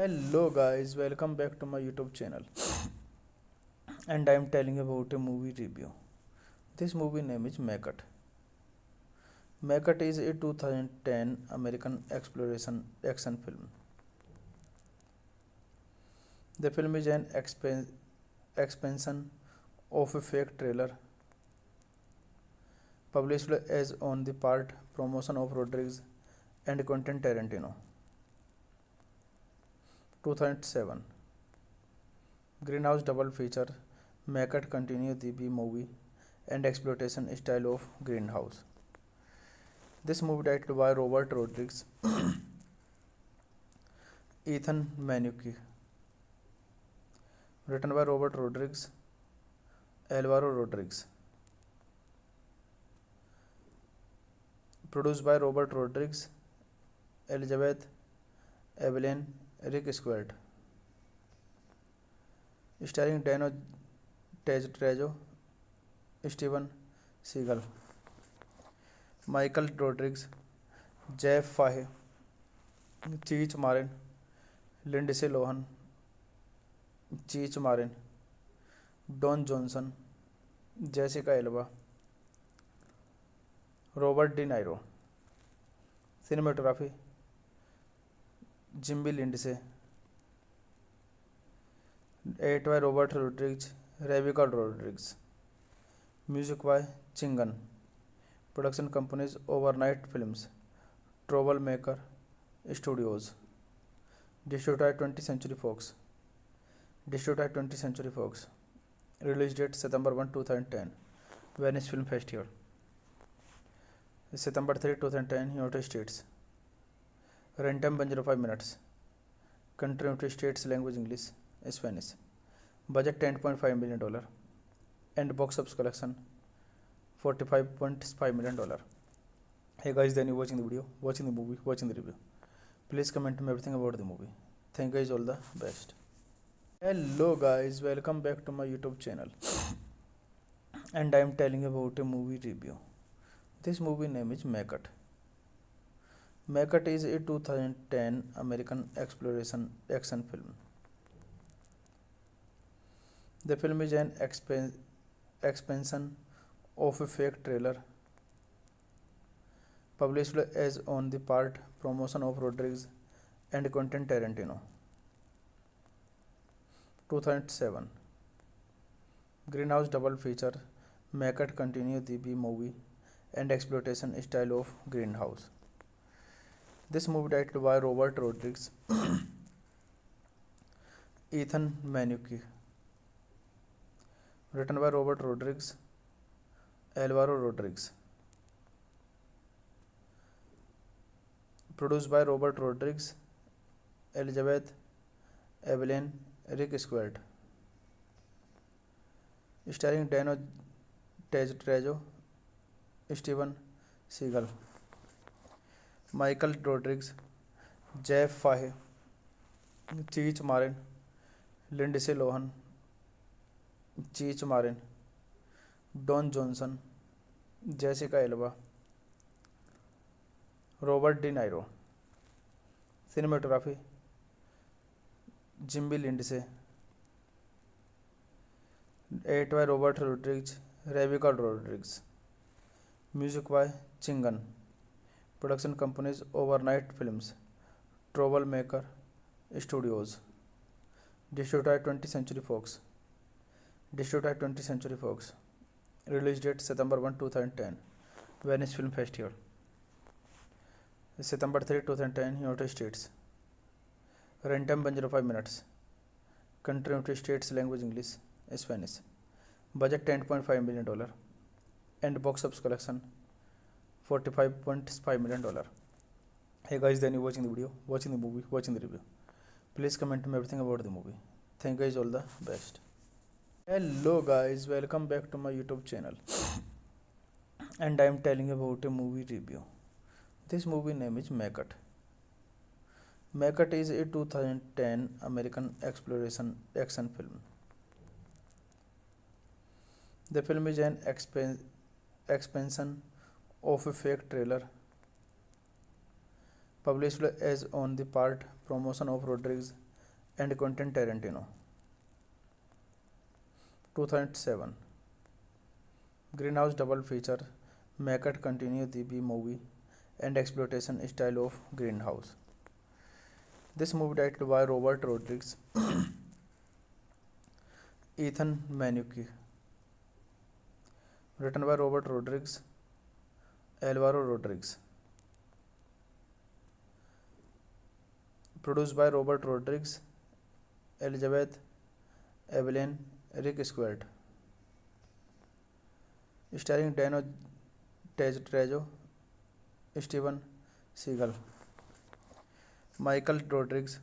Hello guys, welcome back to my YouTube channel. And I am telling about a movie review. This movie name is Macut. Macut is a 2010 American exploration action film. The film is an expansion of a fake trailer published as on the part promotion of Rodriguez and Quentin Tarantino. 2007 Greenhouse double feature. Macut continue the B movie and exploitation style of Greenhouse. This movie directed by Robert Rodriguez, Ethan Manucci, written by Robert Rodriguez, Alvaro Rodriguez, produced by Robert Rodriguez, Elizabeth Evelyn, Rick Squared, starring Dano Trejo, Steven Seagal, Michael Rodriguez, Jeff Fahey, Cheech Marin, Lindsay Lohan, Cheech Marin, Don Johnson, Jessica Alba, Robert De Niro. Cinematography Jimmy Lindsay. Edited by Robert Rodriguez, Rebecca Rodriguez. Music by Chingan. Production companies Overnight Films, Troublemaker Studios. Distributed by 20th Century Fox. Release date September 1, 2010. Venice Film Festival. September 3, 2010, United States. Runtime 105 minutes. Country United States, language English, Spanish. Budget $10.5 million. And box office collection $45.5 million. Hey guys, then you watching the video, watching the movie, watching the review. Please comment me everything about the movie. Thank you guys, all the best. Hello guys, welcome back to my YouTube channel. And I am telling about a movie review. This movie name is Macut. Macut is a 2010 American exploration action film. The film is an expansion of a fake trailer published as on the part promotion of Rodriguez and Quentin Tarantino. 2007 Greenhouse double feature. Macut continue the B movie and exploitation style of Greenhouse. This movie directed by Robert Rodriguez, Ethan Manucci, written by Robert Rodriguez, Alvaro Rodriguez, produced by Robert Rodriguez, Elizabeth Evelyn, Rick Squared, starring Dano टेज Trejo, Steven Seagal, Michael Rodriguez, Jeff Fahey, Cheech Marin, Lindsay Lohan, Cheech Marin, Don Johnson, Jessica Alba, Robert De Niro, cinematography Jimmy Lindsey, edited by Robert Rodriguez, Rebecca Rodriguez, music by Chingon, production companies Overnight Films, Troublemaker Studios, distributor 20th Century Fox, distributor 20th Century Fox, release date September 1, 2010, Venice film festival, September 3, 2010, United States, run time 105 minutes, country United States, language English, Spanish, budget $10.5 million, and box office collection $45.5 million. Hey guys, then you watching the video, watching the movie, watching the review. Please comment me everything about the movie. Thank you guys, all the best. Hello guys, welcome back to my YouTube channel. And I am telling you about a movie review. This movie name is Macut. Macut is a 2010 American exploration action film. The film is an expansion of a fake trailer published as on the part promotion of Rodriguez and Quentin Tarantino. 2007 Greenhouse double feature. Macut continue the B-movie and exploitation style of Greenhouse. This movie directed by Robert Rodriguez, Ethan Manucci, written by Robert Rodriguez, Alvaro Rodriguez, produced by Robert Rodriguez, Elizabeth Evelyn, Rick Squared, starring Dano Trejo, Steven Seagal, Michael Rodriguez,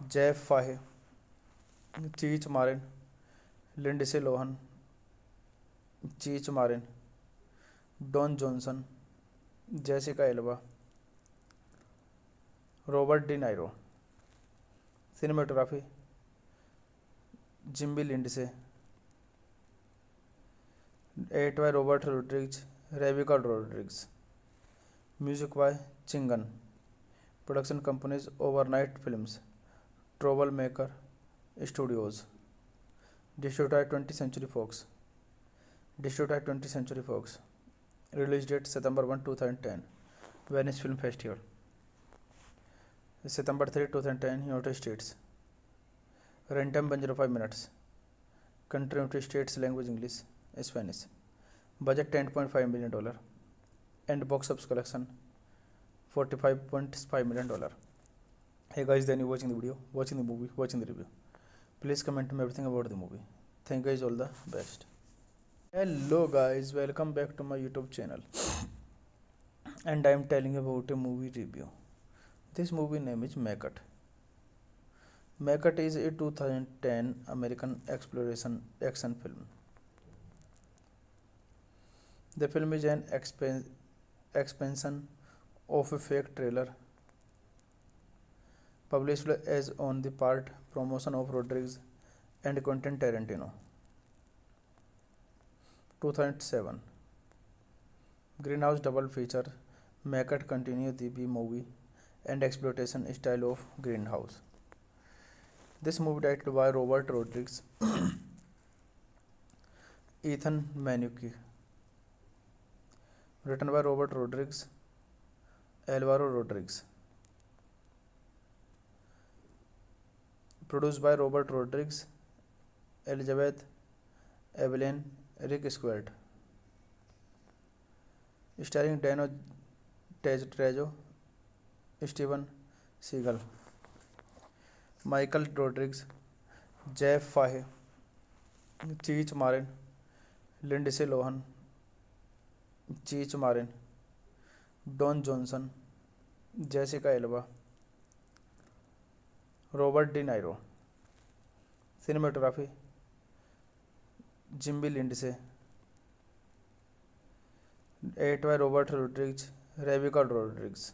Jeff Fahe, Cheech Marin, Lindsay Lohan, Cheech Marin, Don Johnson, Jessica Alba, Robert De Niro. Cinematography Jimmy Lindsay. Edited by Robert Rodriguez, Rebecca Rodriguez. Music by Chingan. Production companies Overnight Films, Troublemaker Studios. Distributed 20th Century Fox. Distributed 20th Century Fox. Release date September 1, 2010. Venice Film Festival. September 3, 2010, United States. Run time 105 minutes. Country United States, language English, Spanish. Budget $10.5 million. And box office collection $45.5 million. Hey guys, then you watching the video, watching the movie, watching the review. Please comment me everything about the movie. Thank you guys, all the best. Hello guys, welcome back to my YouTube channel. And I am telling you about a movie review. This movie name is Macut. Macut is a 2010 American exploration action film. The film is an expansion of a fake trailer published as on the part promotion of Rodriguez and Quentin Tarantino. 2007 Greenhouse double feature. Macut continue the B-movie and exploitation style of Greenhouse. This movie directed by Robert Rodriguez, Ethan Manucci, written by Robert Rodriguez, Alvaro Rodriguez, produced by Robert Rodriguez, Elizabeth Evelyn, Rick Squared, starring Dano Trejo, Steven Seagal, Michael Rodriguez, Jeff Fahe, Cheech Marin, Lindsay Lohan, Cheech Marin, Don Johnson, Jessica Alba, Robert De Niro. Cinematography Jimmy Lindsay. Directed by Robert Rodriguez, Rebecca Rodriguez.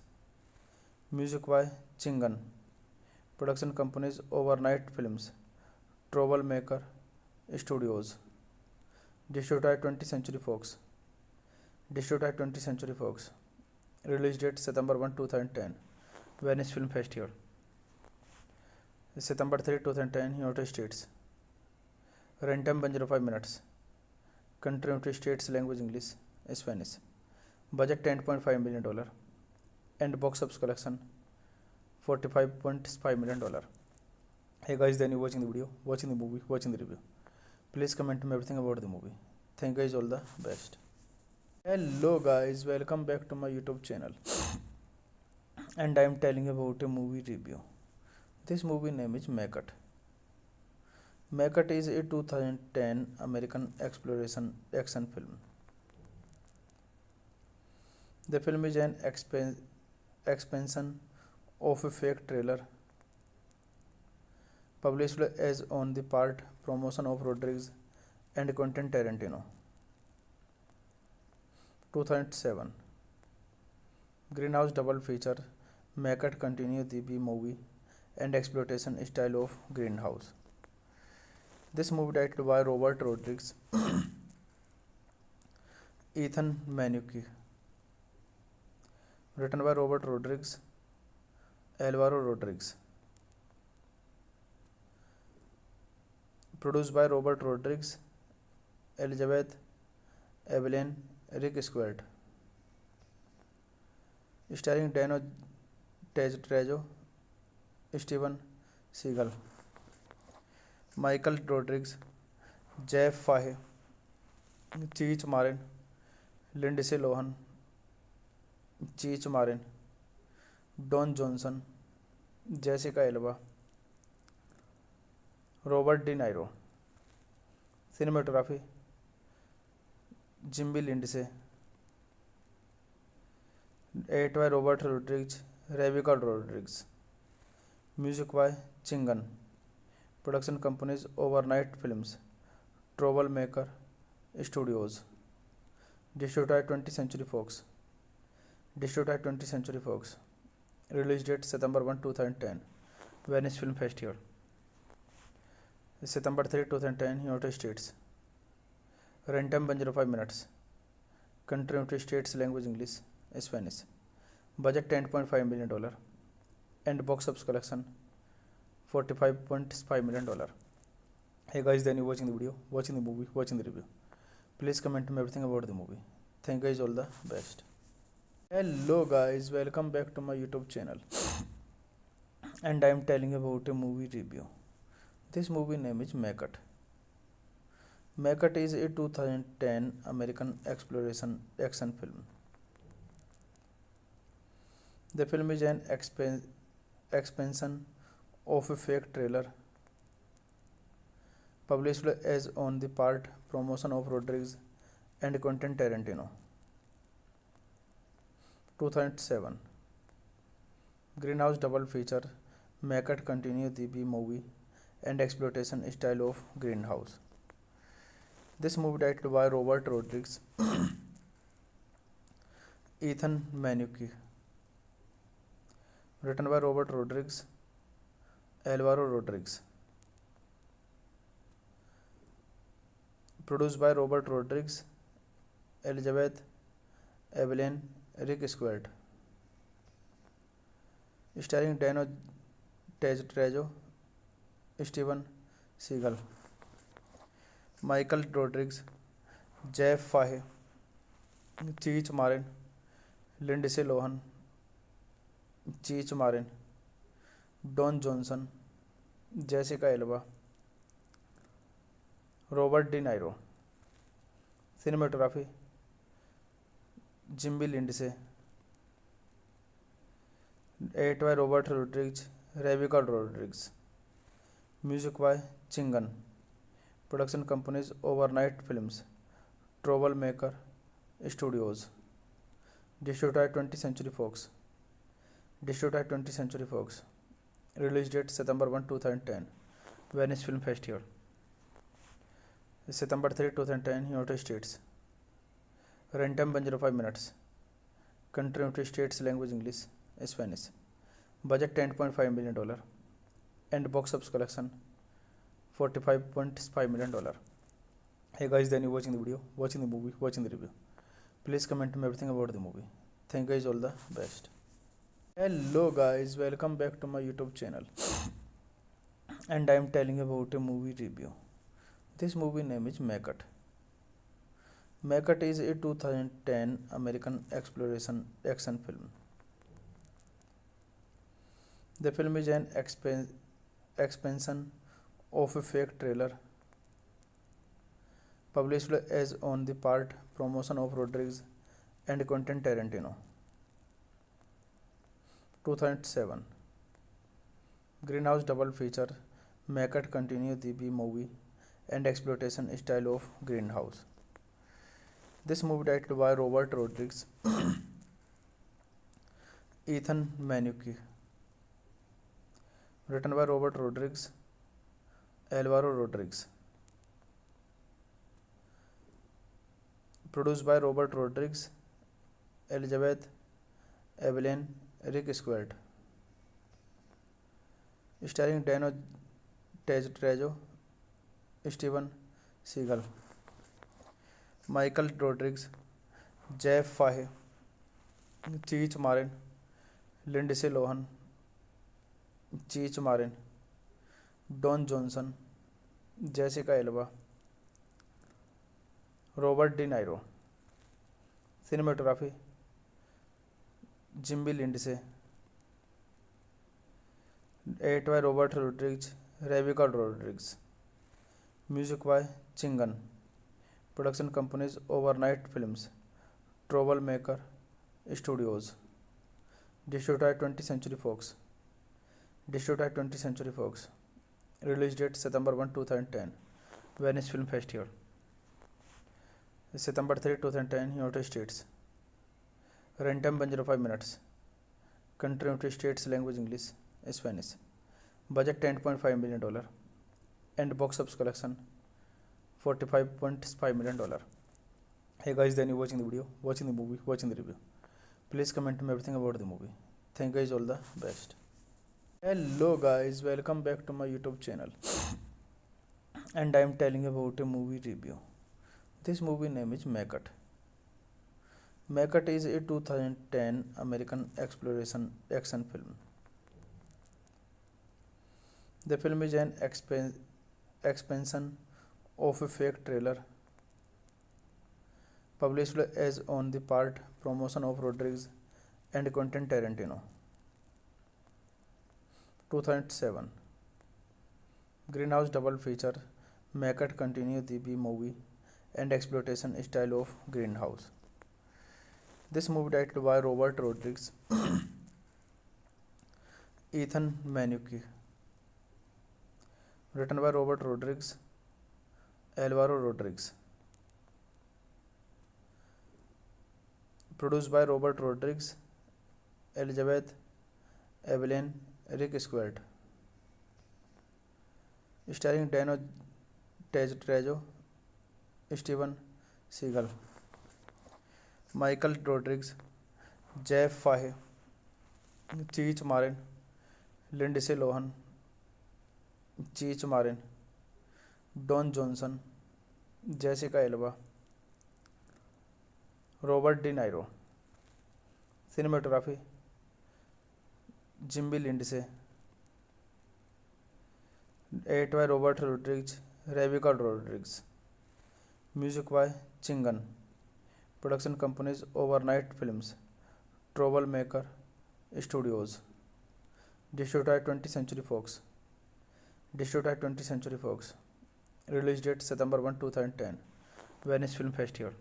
Music by Chingan. Production companies Overnight Films, Troublemaker Studios. Distributed by 20th Century Fox. Distributed by 20th Century Fox. Release date September 1, 2010. Venice Film Festival. September 3, 2010, United States. Runtime 105 minutes. Country United States, language English, Spanish. Budget $10.5 million. And box office collection $45.5 million. Hey guys, then you watching the video, watching the movie, watching the review. Please comment me everything about the movie. Thank you guys, all the best. Hello guys, welcome back to my YouTube channel. And I am telling you about a movie review. This movie name is Macut. Macut is a 2010 American exploration action film. The film is an expansion of a fake trailer published as on the part promotion of Rodriguez and Quentin Tarantino. 2007 Greenhouse double feature. Macut continue the B-movie and exploitation style of Greenhouse. This movie directed by Robert Rodriguez, Ethan Manucci. Written by Robert Rodriguez, Alvaro Rodriguez. Produced by Robert Rodriguez, Elizabeth Evelyn, Rick Squared. Starring Dano Trejo, Steven Seagal, Michael Rodriguez, Jeff Fahey, Cheech Marin, Lindsay Lohan, Cheech Marin, Don Johnson, Jessica Alba, Robert De Niro. Cinematography Jimmy Lindsay. Edited by Robert Rodriguez, Rebecca Rodriguez. Music by Chingan. Production companies Overnight Films, Troublemaker Studios. Distributed by 20th Century Fox. Distributed by 20th Century Fox. Release date September 1, 2010. Venice Film Festival. September 3, 2010, United States. Runtime 105 minutes. Country United States, language English, Spanish. Budget $10.5 million. And box office collection $45.5 million. Hey guys, then you watching the video, watching the movie, watching the review. Please comment me everything about the movie. Thank you guys, all the best. Hello guys, welcome back to my YouTube channel. And I am telling you about a movie review. This movie name is Macut. Macut is a 2010 American exploration action film. The film is an expansion of a fake trailer published as on the part promotion of Rodriguez and Quentin Tarantino. 2007 Greenhouse double feature. Macut continue the B-movie and exploitation style of Greenhouse. This movie directed by Robert Rodriguez, Ethan Manucci. Written by Robert Rodriguez, Alvaro Rodriguez. Produced by Robert Rodriguez, Elizabeth Evelyn, Rick Squared. Starring Dano Trejo, Steven Seagal, Michael Rodriguez, Jeff Fahey, Cheech Marin, Lindsay Lohan, Cheech Marin, Don Johnson, Jessica Alba, Robert De Niro. Cinematography Jimmy Lindsay. Edited by Robert Rodriguez, Rebecca Rodriguez. Music by Chingan. Production companies Overnight Films, Troublemaker Studios. Distributed by 20th Century Fox. Distributed by 20th Century Fox. Release date September 1, 2010. Venice Film Festival. September 3, 2010, United States. Runtime 105 minutes. Country United States, language English, Spanish. Budget $10.5 million. And box office collection $45.5 million. Hey guys, then you watching the video, watching the movie, watching the review. Please comment me everything about the movie. Thank you guys, all the best. Hello guys, welcome back to my YouTube channel. And I am telling about a movie review. This movie name is Macut. Macut is a 2010 American exploration action film. The film is an expansion of a fake trailer published as on the part promotion of Rodriguez and Quentin Tarantino. 2007 Greenhouse double feature. Macut continue the B-movie and exploitation style of Greenhouse. This movie directed by Robert Rodriguez, Ethan Manucci, written by Robert Rodriguez, Alvaro Rodriguez, produced by Robert Rodriguez, Elizabeth Evelyn, Rick Squared, starring Dano Trejo, Steven Seagal, Michael Rodriguez, Jeff Fahey, Cheech Marin, Lindsay Lohan, Cheech Marin, Don Johnson, Jessica Alba, Robert De Niro. Cinematography Jimmy Lindsay. Edited by Robert Rodriguez, Rebecca Rodriguez. Music by Chingan. Production companies Overnight Films, Troublemaker Studios. Distributed by 20th Century Fox. Release date September 1, 2010. Venice Film Festival. September 3, 2010, United States. Runtime 105 minutes. Country United States, language English, Spanish. Budget $10.5 million. And box office collection $45.5 million. Hey guys, then you watching the video, watching the movie, watching the review. Please comment me everything about the movie. Thank you guys, all the best. Hello guys, welcome back to my YouTube channel. And I am telling about a movie review. This movie name is Macut. Macut is a 2010 American exploration action film. The film is an expansion of a fake trailer published as on the part promotion of Rodriguez and Quentin Tarantino. 2007 Greenhouse double feature. Macut continue the B-movie and exploitation style of Greenhouse. This movie directed by Robert Rodriguez, Ethan Manucci, written by Robert Rodriguez, Alvaro Rodriguez, produced by Robert Rodriguez, Elizabeth Evelyn, Rick Squared, starring Dano Trejo, Steven Seagal, Michael Rodriguez, Jeff Fahey, Cheech Marin, Lindsay Lohan, Cheech Marin, Don Johnson, Jessica Alba, Robert De Niro. Cinematography Jimmy Lindsay. Edited by Robert Rodriguez, Rebecca Rodriguez. Music by Chingan. Production companies Overnight Films, Troublemaker Studios. Distributed by 20th Century Fox. Release date September 1, 2010. Venice Film Festival.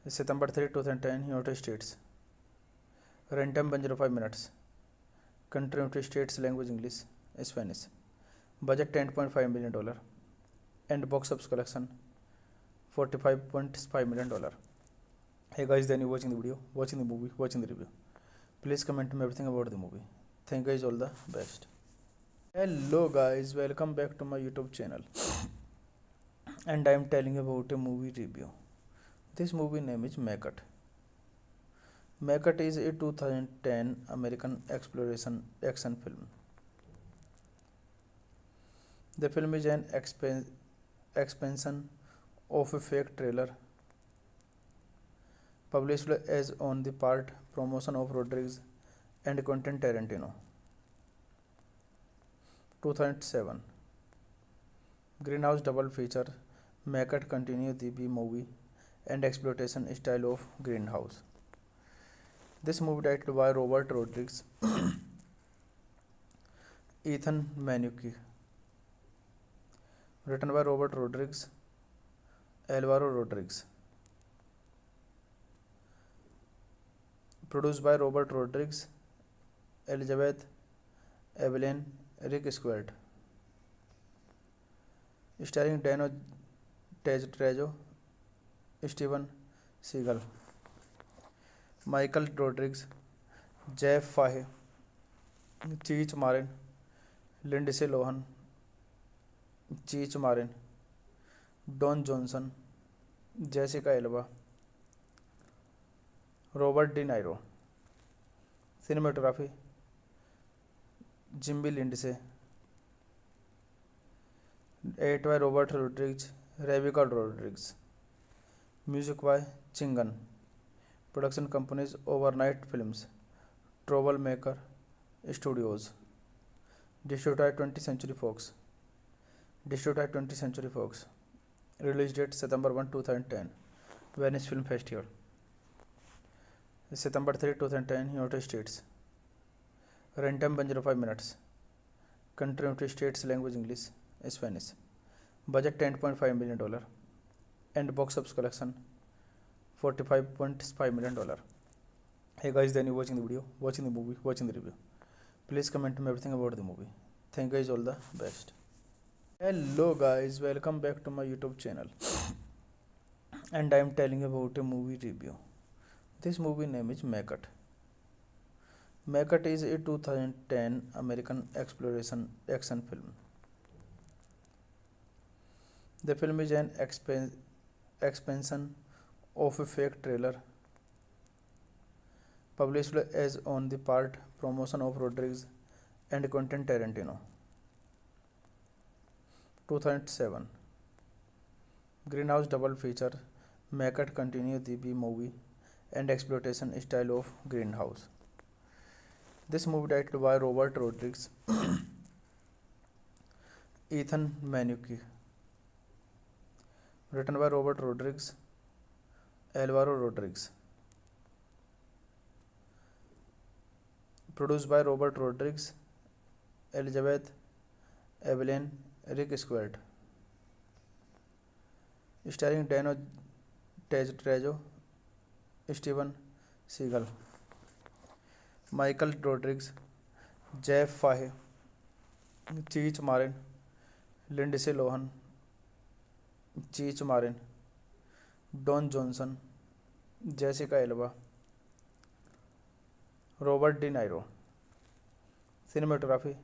September 3, 2010, United States. Runtime 105 minutes. Country United States, language English, Spanish. Budget $10.5 million. And box office collection $45.5 million. Hey guys, then you watching the video, watching the movie, watching the review. Please comment me everything about the movie. Thank you guys, all the best. Hello guys, welcome back to my YouTube channel. And I am telling about a movie review. This movie name is Macut. Macut is a 2010 American exploration action film. The film is an expansion of a fake trailer published as on the part promotion of Rodriguez and Quentin Tarantino. 2007 Greenhouse double feature. Macut continue the B movie and exploitation style of Greenhouse. This movie directed by Robert Rodriguez, Ethan Manucci, written by Robert Rodriguez, Alvaro Rodriguez, produced by Robert Rodriguez, Elizabeth Evelyn, Rick Squared, starring Dano Trejo, Steven Seagal, Michael Rodriguez, Jeff Fahey, Cheech Marin, Lindsay Lohan, Cheech Marin, Don Johnson, Jessica Alba, Robert De Niro. Cinematography Jimmy Lindsay. Edited by Robert Rodriguez, Rebecca Rodriguez. Music by Chingan. Production companies Overnight Films, Troublemaker Studios. Distributed by 20th Century Fox. Release date September 1, 2010. Venice Film Festival. September 3, 2010, United States. Runtime 105 minutes. Country United States, language English, Spanish. Budget $10.5 million and box office collection $45.5 million. Hey guys, then you watching the video, watching the movie, watching the review. Please comment me everything about the movie. Thank you guys, all the best. Hello guys, welcome back to my YouTube channel. And I am telling about a movie review. This movie name is Macut. Macut is a 2010 American exploration action film. The film is an expansion of a fake trailer published as on the part promotion of Rodriguez and Quentin Tarantino. 2007 Greenhouse double feature. Macut continue the B movie and exploitation style of Greenhouse. This movie directed by Robert Rodriguez, Ethan Manucci, written by Robert Rodriguez, Alvaro Rodriguez, produced by Robert Rodriguez, Elizabeth Evelyn, Rick Squared, starring Dano Trejo, Steven Seagal, Michael Rodriguez, Jeff Fahey, Cheech Marin, Lindsay Lohan, Cheech Marin, Don Johnson, Jessica Alba, Robert De Niro. Cinematography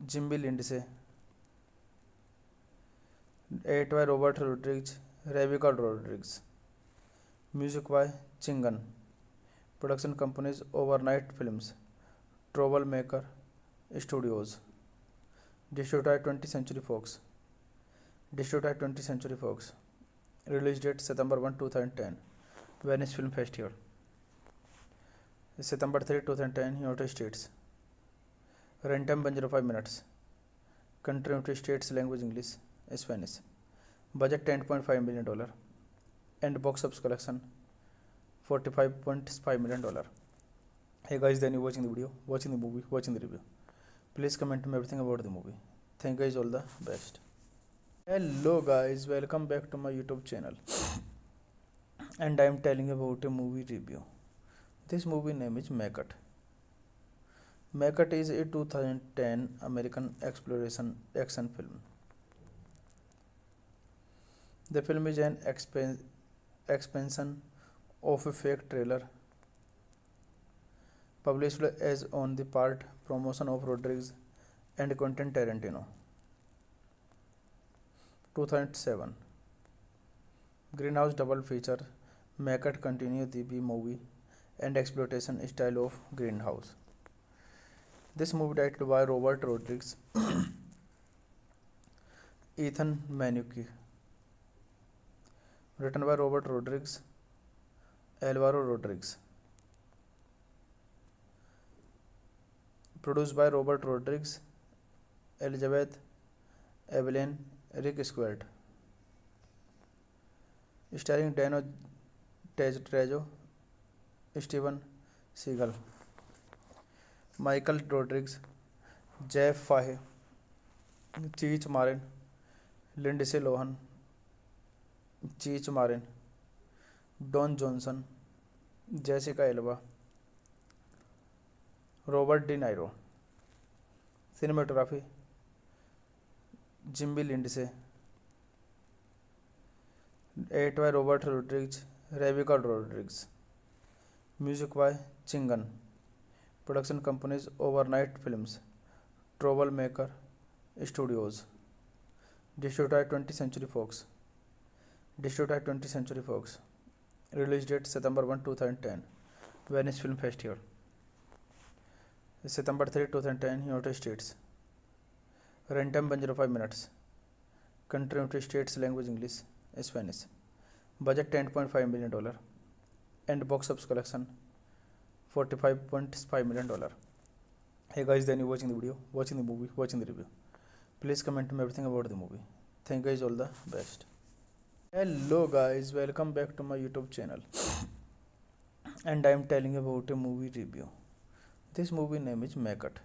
Jimmy Lindsay. Edited by Robert Rodriguez, Rebecca Rodriguez. Music by Chingan. Production companies Overnight Films, Troublemaker Studios. Distributed by 20th Century Fox. Release date September 1, 2010. Venice Film Festival. September 3, 2010, United States. Runtime 105 minutes. Country United States, language English, Spanish. Budget $10.5 million and box office collection $45.5 million. Hey guys, then you watching the video, watching the movie, watching the review. Please comment me everything about the movie. Thank you guys, all the best. Hello guys, welcome back to my YouTube channel. And I am telling about a movie review. This movie name is Macut. Macut is a 2010 American exploration action film. The film is an expansion of a fake trailer published as on the part promotion of Rodriguez and Quentin Tarantino. 2007 Greenhouse double feature make it continue the B movie and exploitation style of Greenhouse. This movie directed by Robert Rodriguez, Ethan Manucci, written by Robert Rodriguez, Alvaro Rodriguez, produced by Robert Rodriguez, Elizabeth Evelyn, Rick Squared, starring Dano Trejo, Steven Seagal, Michael Rodriguez, Jeff Fahey, Cheech Marin, Lindsay Lohan, Cheech Marin, Don Johnson, Jessica Alba, Robert De Niro. Cinematography Jimmy Lindsay. Edited by Robert Rodriguez, Rebecca Rodriguez. Music by Chingan. Production companies Overnight Films, Troublemaker Studios. Distributed by 20th Century Fox. Distributed by 20th Century Fox. Release date September 1, 2010. Venice Film Festival. September 3, 2010, United States. Runtime 105 minutes. Country United States, language English, Spanish. Budget $10.5 million. And box office collection $45.5 million. Hey guys, then you watching the video, watching the movie, watching the review. Please comment me everything about the movie. Thank you guys, all the best. Hello guys, welcome back to my YouTube channel. And I am telling you about a movie review. This movie name is Make It.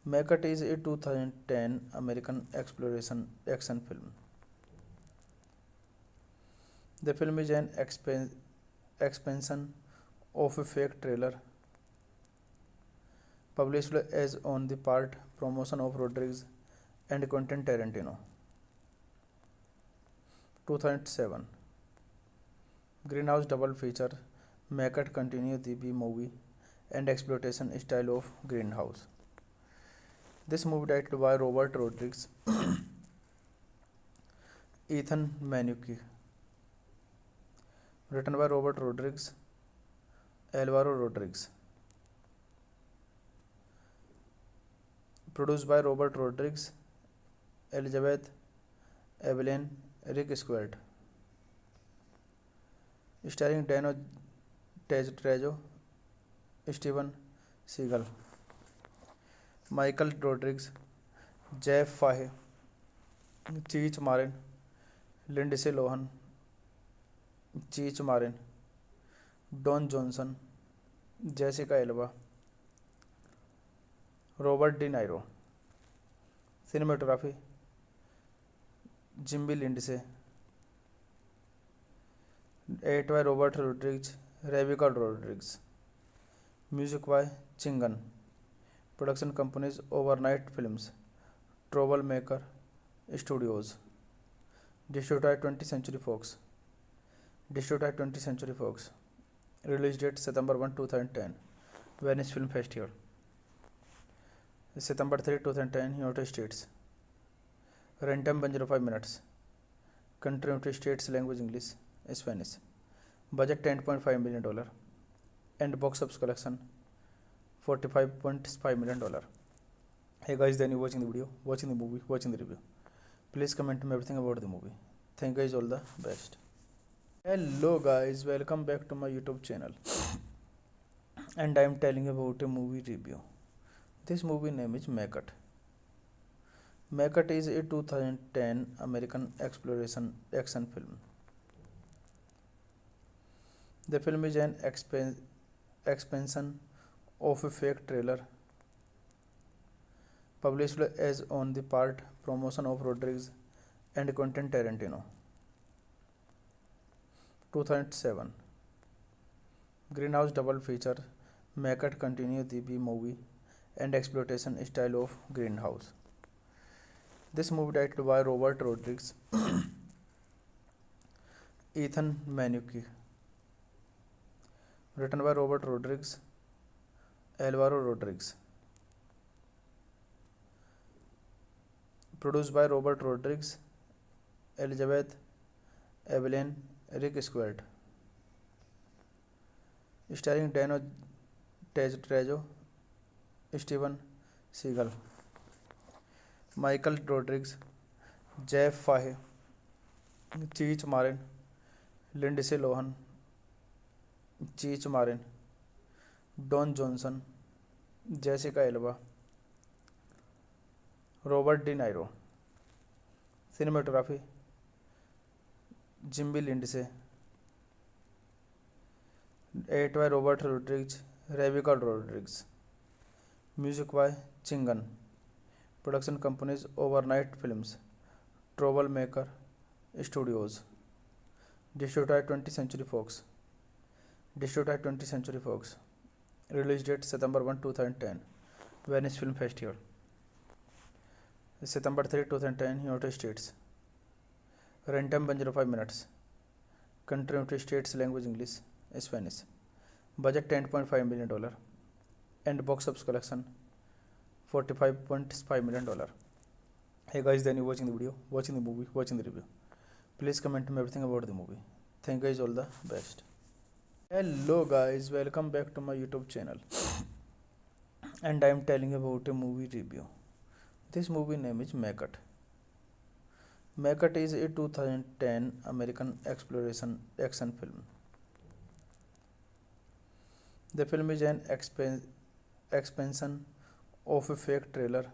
Make It is a 2010 American exploration action film. The film is an expansion of a fake trailer published as on the part promotion of Rodriguez and Quentin Tarantino. 2007. Greenhouse double feature Make It continue the B movie and exploitation style of Greenhouse. This movie directed by Robert Rodriguez, Ethan Manucci, written by Robert Rodriguez, Alvaro Rodriguez, produced by Robert Rodriguez, Elizabeth Evelyn, Rick Squared, starring Dano Trejo, Steven Seagal, Michael Rodriguez, Jeff Fahey, Cheech Marin, Lindsay Lohan, Cheech Marin, Don Johnson, Jessica Alba, Robert De Niro. Cinematography Jimmy Lindsay. Edited by Robert Rodriguez, Rebecca Rodriguez. Music by Chingan. Production companies Overnight Films, Troublemaker Studios. Distributed by 20th Century Fox. Distributed by 20th Century Fox. Release date September 1, 2010. Venice Film Festival. September 3, 2010, United States. Runtime 105 minutes. Country United States, language English, Spanish. Budget $10.5 million. And box office collection $45.5 million. Hey guys, then you watching the video, watching the movie, watching the review. Please comment me everything about the movie. Thank you guys, all the best. Hello guys, welcome back to my YouTube channel. And I am telling you about a movie review. This movie name is Make It. Make It is a 2010 American exploration action film. The film is an expansion of a fake trailer published as on the part promotion of Rodriguez and Quentin Tarantino. 2007. Greenhouse double feature Make It continue the B movie and exploitation style of Greenhouse. This movie directed by Robert Rodriguez, Ethan Manucci, written by Robert Rodriguez, Alvaro Rodriguez, produced by Robert Rodriguez, Elizabeth Avellan Rick Squared, starring Danny Trejo, Steven Seagal, Michael Rodriguez, Jeff Fahey, Cheech Marin, Lindsay Lohan, Cheech Marin, Don Johnson, Jessica Alba, Robert De Niro. Cinematography Jimmy Lindsey, edited by Robert Rodriguez, Rebecca Rodriguez, music by Chingon, production companies Overnight Films, Troublemaker Studios, distributor 20th Century Fox, distributor 20th Century Fox, release date September 1, 2010, Venice film festival, September 3, 2010, United States, run time 105 minutes, country United States, language English Spanish, budget $10.5 million, and box office collection $45.5 million. Hey guys, then you watching the video, watching the movie, watching the review. Please comment me everything about the movie. Thank you guys, all the best. Hello guys, welcome back to my YouTube channel. And I am telling about a movie review. This movie name is Maggot. Maggot is a 2010 American exploration action film. The film is an expansion of a fake trailer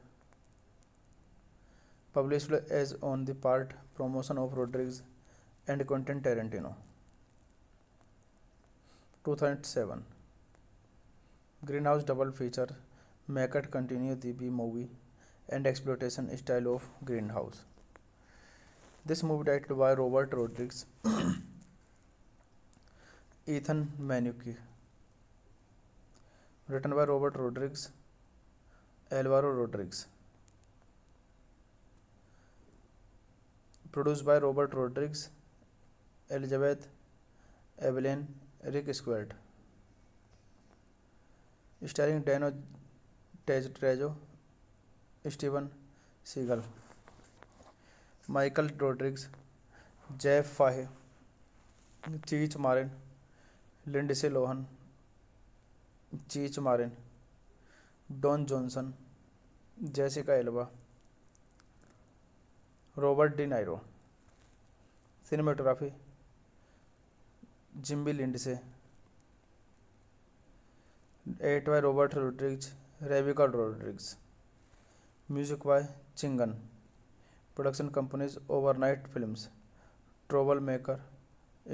published as on the part promotion of Rodriguez and Quentin Tarantino. 2007 Greenhouse double feature. Maggot continue the B movie and exploitation style of Greenhouse. This movie directed by Robert Rodriguez, Ethan Manucci, written by Robert Rodriguez, Alvaro Rodriguez, produced by Robert Rodriguez, Elizabeth Evelyn, Rick Squared, starring Dano Trejo, Steven Seagal, Michael Rodriguez, Jeff Fahe, Cheech Marin, Lindsay Lohan, Cheech Marin, Don Johnson, Jessica Alba, Robert De Niro. Cinematography Jimmy Lindsay, 8 by Robert Rodriguez, Rebecca Rodriguez, music by Chingan, production companies Overnight Films, Troublemaker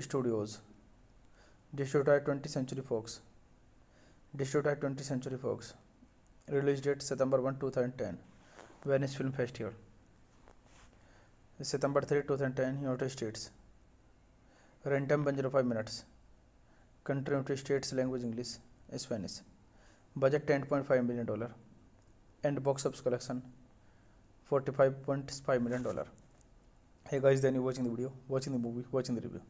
Studios, distributed 20th Century Fox, release date September 1, 2010, Venice Film Festival, September 3, 2010, United States, run time 105 minutes, country United States, language English, Spanish, budget $10.5 million, and box office collection $45.5 million. Hey guys, then you watching the video, watching the movie, watching the review.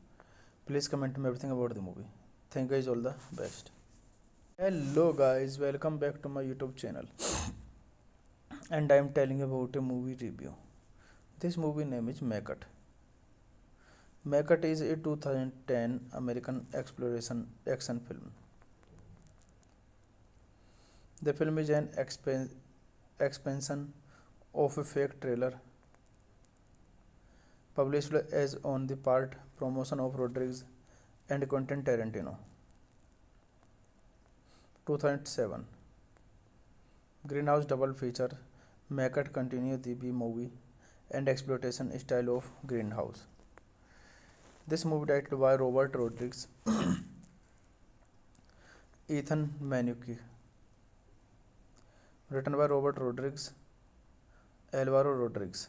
Please comment me everything about the movie. Thank you guys, all the best. Hello guys, welcome back to my YouTube channel. And I am telling about a movie review. This movie name is Maggot. Maggot is a 2010 American exploration action film. The film is an expansion of a fake trailer published as on the part promotion of Rodriguez and Quentin Tarantino. 2007 Greenhouse double feature. Maggot continue the B movie and exploitation style of Greenhouse. This movie directed by Robert Rodriguez, Ethan Manucci, written by Robert Rodriguez, Alvaro Rodriguez,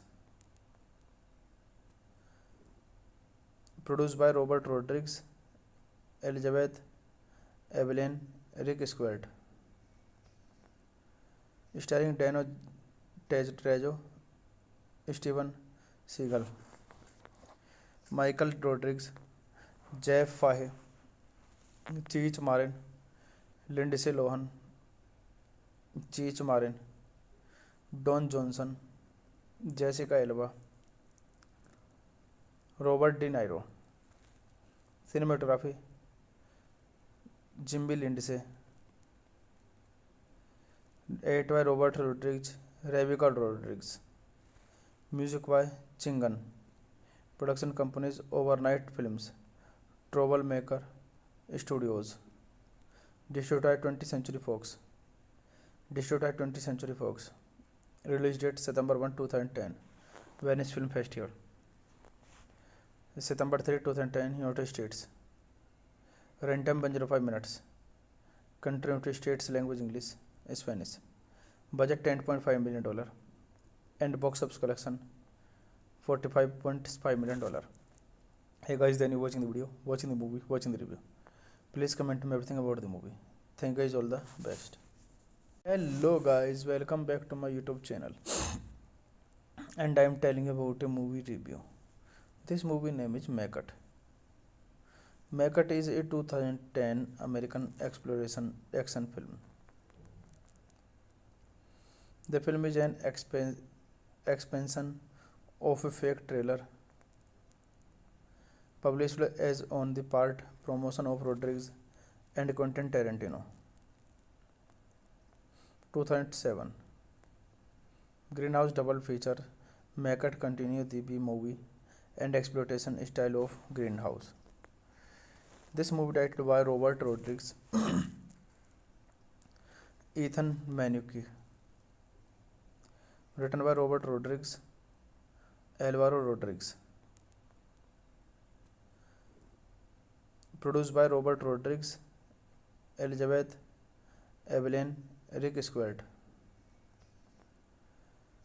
produced by Robert Rodriguez, Elizabeth Evelyn, Rick Squared, starring Dano Trejo, Steven Seagal, Michael Rodriguez, Jeff Fahe, Cheech Marin, Lindsay Lohan, Cheech Marin, Don Johnson, Jessica Alba, Robert De Niro. cinematography Jimmy Lindsay, edited by Robert Rodriguez, Rebecca Rodriguez, music by Chingan, production companies Overnight Films, Troublemaker Studios, distributed 20th Century Fox, distributed 20th Century Fox, release date September 1, 2010, Venice Film Festival, September 3, 2010, United States, runtime 105 minutes, country United States, language English, Spanish, budget $10.5 million, and box office collection $45.5 million. Hey guys, then you watching the video, watching the movie, watching the review. Please comment me everything about the movie. Thank you guys, all the best. Hello guys, welcome back to my YouTube channel. And I am telling you about a movie review. This movie name is Maggot. Maggot is a 2010 American exploration action film. The film is an expansion of a fake trailer published as on the part promotion of Rodriguez and Quentin Tarantino. 2007 Greenhouse double feature. Maggot continues the B-movie and exploitation style of Greenhouse. This movie directed by Robert Rodriguez, Ethan Manucci, written by Robert Rodriguez, Alvaro Rodriguez, produced by Robert Rodriguez, Elizabeth Evelyn, Rick Squared,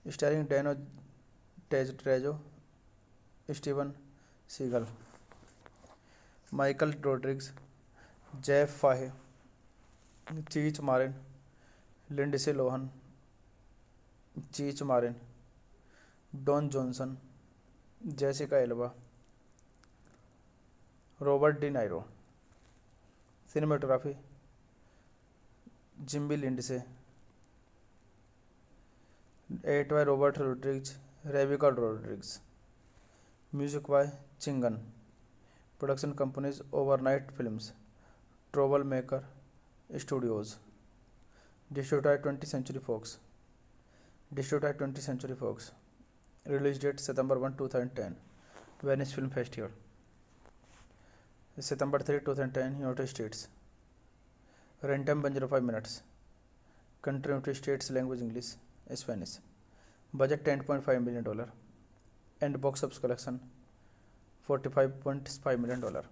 starring Dano Trejo, Steven Seagal, Michael Rodriguez, Jeff Fahey, Cheech Marin, Lindsay Lohan, Cheech Marin, Don Johnson, Jessica Alba, Robert De Niro, cinematography Jimmy Lindsay, edited by Robert Rodriguez, Rebecca Rodriguez, music by Chingan, production companies Overnight Films, Troublemaker Studios, distributed 20th Century Fox, distributed 20th Century Fox, release date September 1, 2010, Venice Film Festival, September 3, 2010, United States, runtime 105 minutes, country United States, language English, Spanish, budget $10.5 million, and box office collection $45.5 million.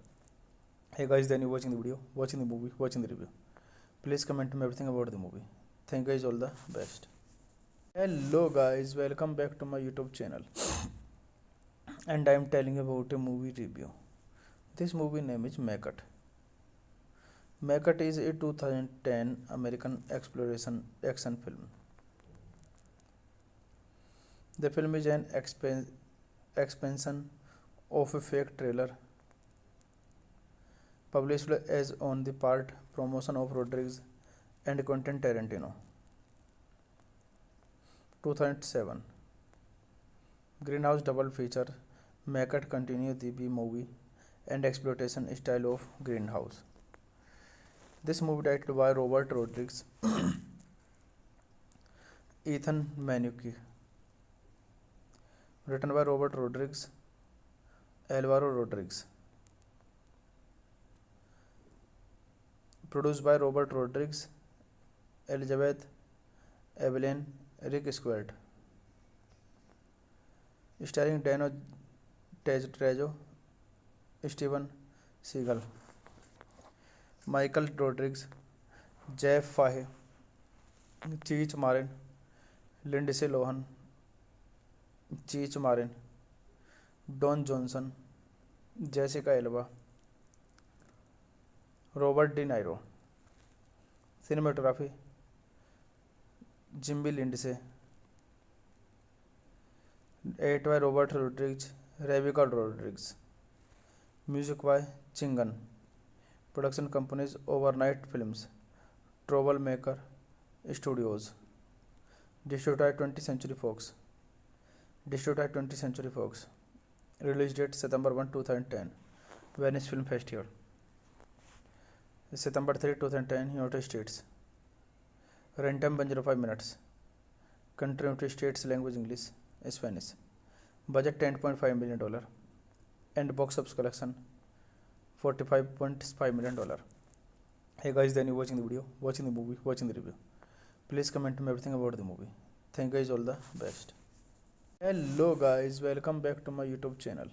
Hey guys, then you watching the video, watching the movie, watching the review. Please comment me everything about the movie. Thank you guys, all the best. Hello guys, welcome back to my YouTube channel. And I am telling you about a movie review. This movie name is Maggot. Maggot is a 2010 American exploration action film. The film is an expansion of a fake trailer published as on the part promotion of Rodriguez and Quentin Tarantino. 2007 Greenhouse double feature. Maggot continues the B-movie and exploitation style of Greenhouse. This movie directed by Robert Rodriguez, Ethan Manucci, written by Robert Rodriguez, Alvaro Rodriguez, produced by Robert Rodriguez, Elizabeth Evelyn, Rick Squared, starring Dano Trejo, Steven Seagal, Michael Rodriguez, Jeff Fahey, Cheech Marin, Lindsay Lohan, Cheech Marin, Don Johnson, Jessica Alba, Robert De Niro, cinematography Jimmy Lindsay, edited by Robert Rodriguez, Rebecca Rodriguez, music by Chingan, production companies Overnight Films, Troublemaker Studios, distributed 20th Century Fox, distributed 20th Century Fox, release date September 1, 2010, Venice Film Festival. September 3, 2010, United States. Runtime 105 minutes. Country United States, language English, Spanish. Budget $10.5 million. And box office collection $45.5 million. Hey guys, then you watching the video, watching the movie, watching the review. Please comment me everything about the movie. Thank you guys, all the best. Hello guys, welcome back to my YouTube channel.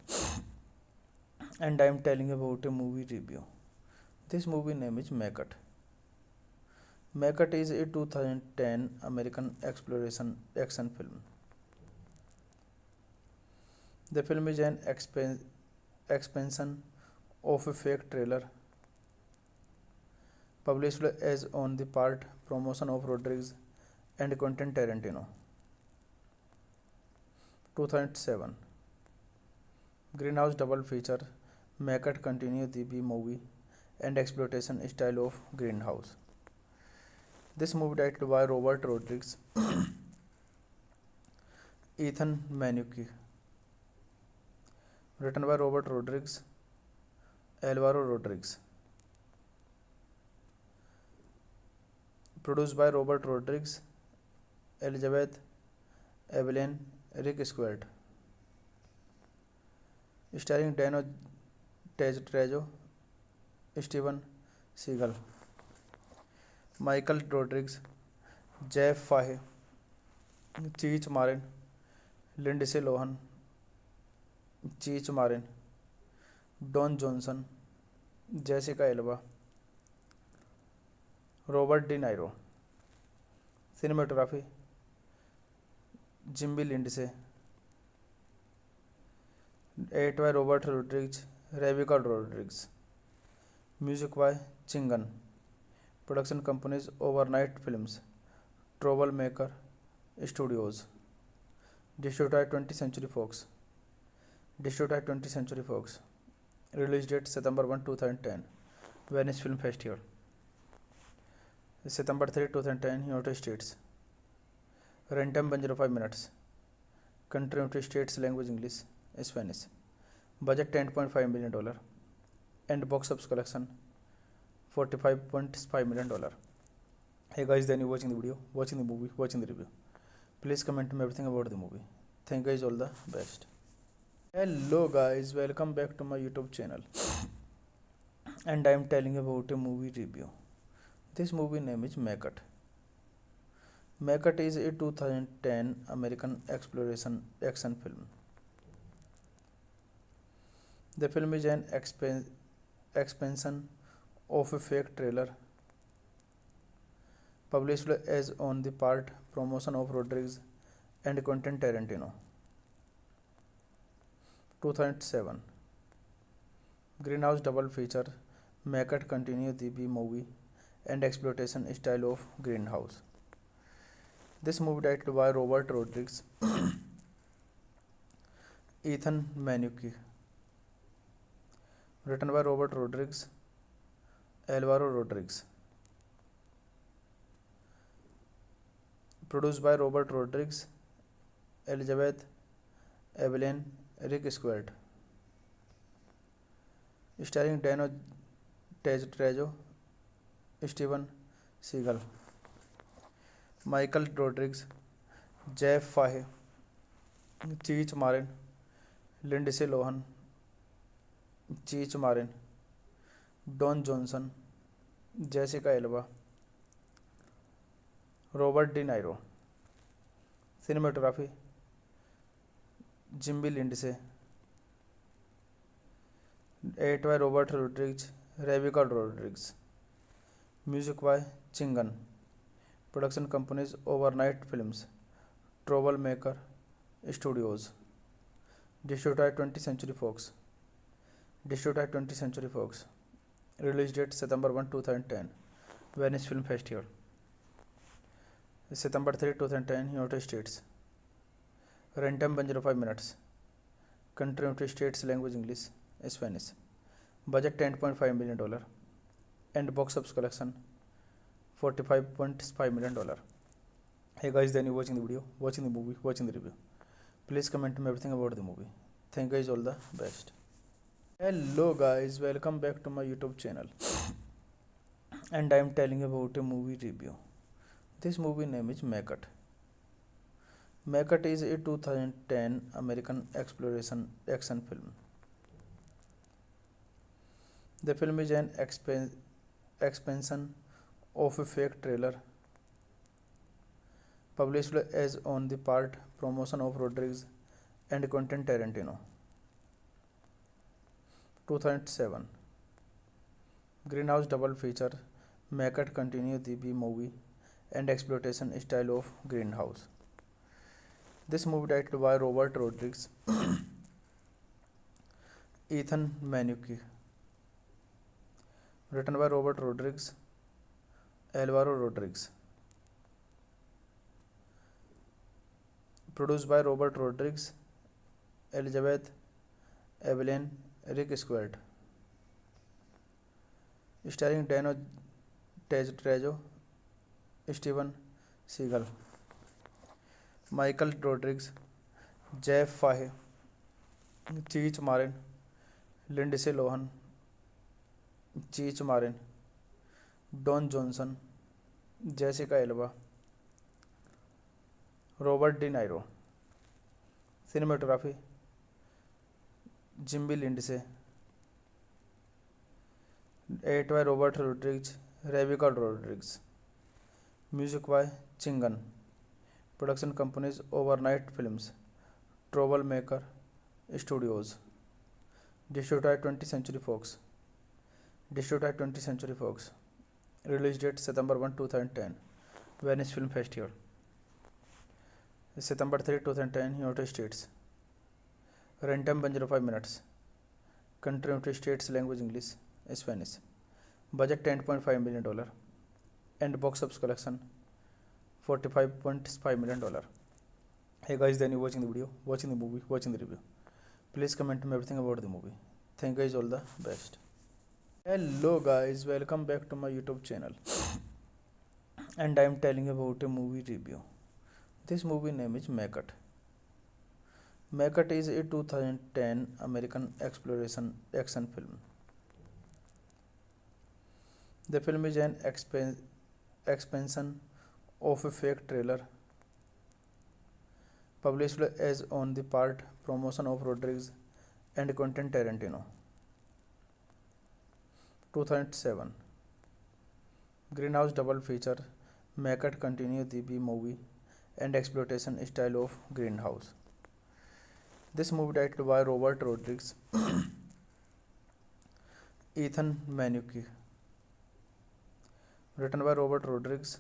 And I am telling about a movie review. This movie name is Macut. Macut is a 2010 American exploration action film. The film is an expansion of a fake trailer published as on the part promotion of Rodriguez and Quentin Tarantino. 2007 Grindhouse double feature. Macut continue the B-movie and exploitation style of Grindhouse. This movie directed by Robert Rodriguez, Ethan Manucci. Written by Robert Rodriguez, Alvaro Rodriguez. Produced by Robert Rodriguez, Elizabeth Evelyn, Rick Squared. Starring Dano Trejo, Steven Seagal, Michael Rodriguez, Jeff Fahey, Cheech Marin, Lindsay Lohan, Cheech Marin, Don Johnson, Jessica Alba, Robert De Niro. Cinematography Jimmy Lindsay. Edited by Robert Rodriguez, Rebecca Rodriguez. Music by Chingan. Production companies Overnight Films, Troublemaker Studios. Distributed by 20th Century Fox. Release date September 1, 2010. Venice Film Festival. September 3, 2010, United States. Runtime 105 minutes. Country United States, language English, Spanish. Budget $10.5 million. And box office collection $45.5 million. Hey guys, then you watching the video, watching the movie, watching the review. Please comment me everything about the movie. Thank you guys, all the best. Hello guys, welcome back to my YouTube channel. And I am telling about a movie review. This movie name is Macut. Macut is a 2010 American exploration action film. The film is an expansion of a fake trailer published as on the part promotion of Rodriguez and Quentin Tarantino. 2007 Grindhouse double feature. Macut continue the B-movie and exploitation style of Grindhouse. This movie directed by Robert Rodriguez, Ethan Manucci. Written by Robert Rodriguez, Alvaro Rodriguez. Produced by Robert Rodriguez, Elizabeth Evelyn, Rick Squared. Starring Dano Trejo, Steven Seagal, Michael Rodriguez, Jeff Fahey, Cheech Marin, Lindsay Lohan, Cheech Marin, Don Johnson, Jessica Alba, Robert De Niro. Cinematography Jimmy Lindsay. Edited by Robert Rodriguez, Rebecca Rodriguez. Music by Chingan. Production companies Overnight Films, Troublemaker Studios. Distributed by 20th Century Fox. Release date September 1, 2010. Venice Film Festival. September 3, 2010, United States. Runtime 105 minutes. Country United States, language English, Spanish. Budget $10.5 million. And box office collection $45.5 million. Hey guys, then you watching the video, watching the movie, watching the review. Please comment me everything about the movie. Thank you guys, all the best. Hello guys, welcome back to my YouTube channel. And I am telling about a movie review. This movie name is Macut. Macut is a 2010 American exploration action film. The film is an expansion of a fake trailer published as on the part promotion of Rodriguez and Quentin Tarantino. 2007 Greenhouse double feature. Macut continue the B movie and exploitation style of Greenhouse. This movie directed by Robert Rodriguez, Ethan Manucci, written by Robert Rodriguez, Alvaro Rodriguez, produced by Robert Rodriguez, Elizabeth Evelyn, Rick Squared, starring Dano Trejo, Steven Seagal, Michael Rodriguez, Jeff Fahey, Cheech Marin, Lindsay Lohan, Cheech Marin, Don Johnson, Jessica Alba, Robert De Niro. Cinematography Jimmy Lindsay. Edited by Robert Rodriguez, Rebecca Rodriguez. Music by Chingan. Production companies Overnight Films, Troublemaker Studios. Distributed by 20th Century Fox. Distributed by 20th Century Fox. Release date September 1, 2010. Venice Film Festival. September 3, 2010, United States. Runtime 105 minutes. Country United States, language English, Spanish. Budget $10.5 million. And box office collection $45.5 million. Hey guys, then you watching the video, watching the movie, watching the review. Please comment me everything about the movie. Thank you guys, all the best. Hello guys, welcome back to my YouTube channel. And I am telling about a movie review. This movie name is Macut. Macut is a 2010 American exploration action film. The film is an expansion of a fake trailer published as on the part promotion of Rodriguez and Quentin Tarantino. 2007 Greenhouse double feature. Macut continue the B movie and exploitation style of Greenhouse. This movie directed by Robert Rodriguez, Ethan Manucci, written by Robert Rodriguez,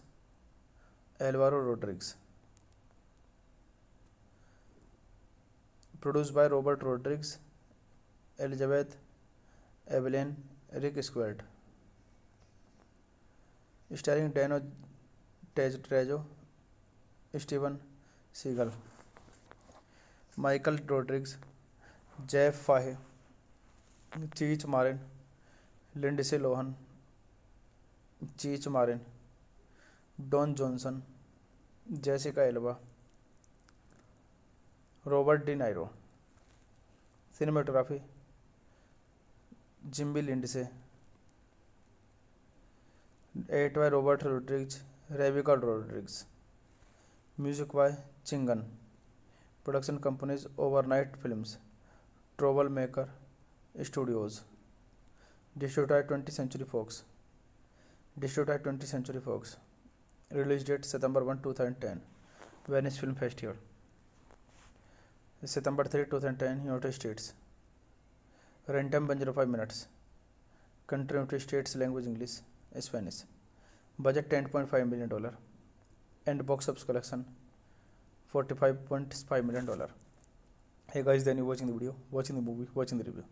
Alvaro Rodriguez, produced by Robert Rodriguez, Elizabeth Evelyn, Rick Squared, starring Dano Trejo, Steven Seagal, Michael Rodriguez, Jeff Fahey, Cheech Marin, Lindsay Lohan, Cheech Marin, Don Johnson, Jessica Alba, Robert De Niro. Cinematography Jimmy Lindsay. Edited by Robert Rodriguez, Rebecca Rodriguez. Music by Chingan. Production companies Overnight Films, Troublemaker Studios. Distributed by 20th Century Fox. Distributed by 20th Century Fox. Release date September 1, 2010. Venice Film Festival. September 3, 2010, United States. Runtime 105 minutes. Country United States, language English, Spanish. Budget $10.5 million. And box office collection $45.5 million. Hey guys, then you watching the video, watching the movie, watching the review.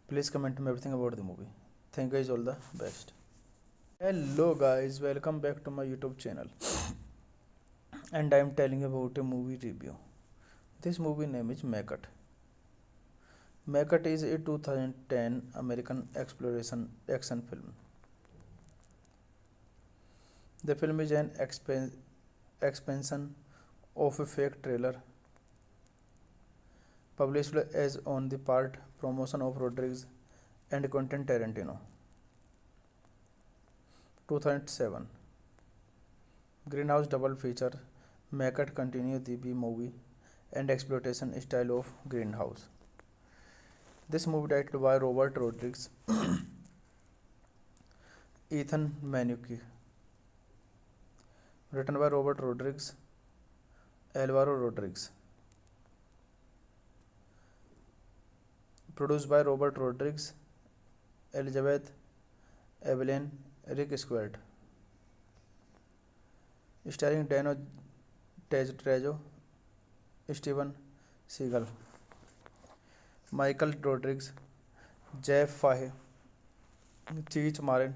Please comment me everything about the movie. Thank you guys, all the best. Hello guys, welcome back to my YouTube channel. And I am telling about a movie review. This movie name is Macut. Macut is a 2010 American exploration action film. The film is an expansion of a fake trailer published as on the part promotion of Rodriguez and Quentin Tarantino. 2007. Greenhouse double feature make it continue the B movie and exploitation style of Greenhouse. This movie directed by Robert Rodriguez, Ethan Manucci, written by Robert Rodriguez, Alvaro Rodriguez, produced by Robert Rodriguez, Elizabeth Evelyn, Rick Squared, starring Dano Trejo, Steven Seagal, Michael Rodriguez, Jeff Fahey, Cheech Marin,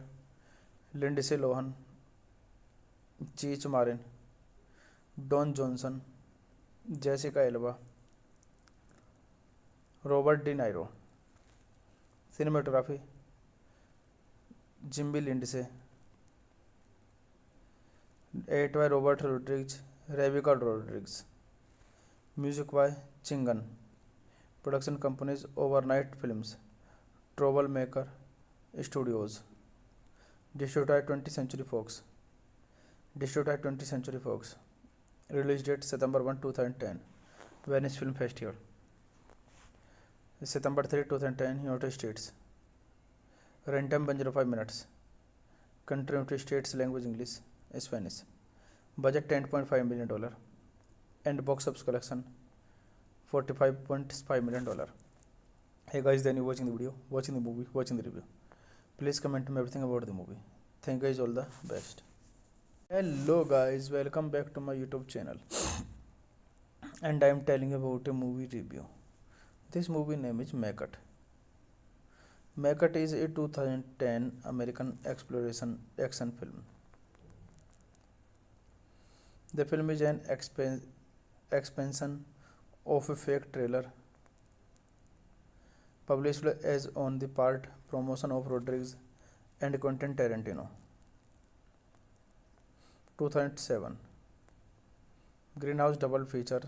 Lindsay Lohan, Cheech Marin, Don Johnson, Jessica Alba, Robert De Niro. Cinematography Jimmy Lindsay. Edited by Robert Rodriguez, Rebecca Rodriguez. Music by Chingan. Production companies Overnight Films, Troublemaker Studios. Distributed by 20th Century Fox. Distributed by 20th Century Fox. Release date September 1, 2010. Venice Film Festival. September 3, 2010, United States. Runtime 105 minutes. Country United States, language English, Spanish. Budget $10.5 million and box office collection $45.5 million. Hey guys, then you watching the video, watching the movie, watching the review. Please comment me everything about the movie. Thank you guys, all the best. Hello guys, welcome back to my YouTube channel. And I am telling about a movie review. This movie name is Make It. Make It is a 2010 American exploration action film. The film is an expansion of a fake trailer published as on the part promotion of Rodriguez and Quentin Tarantino. 2007. Greenhouse double feature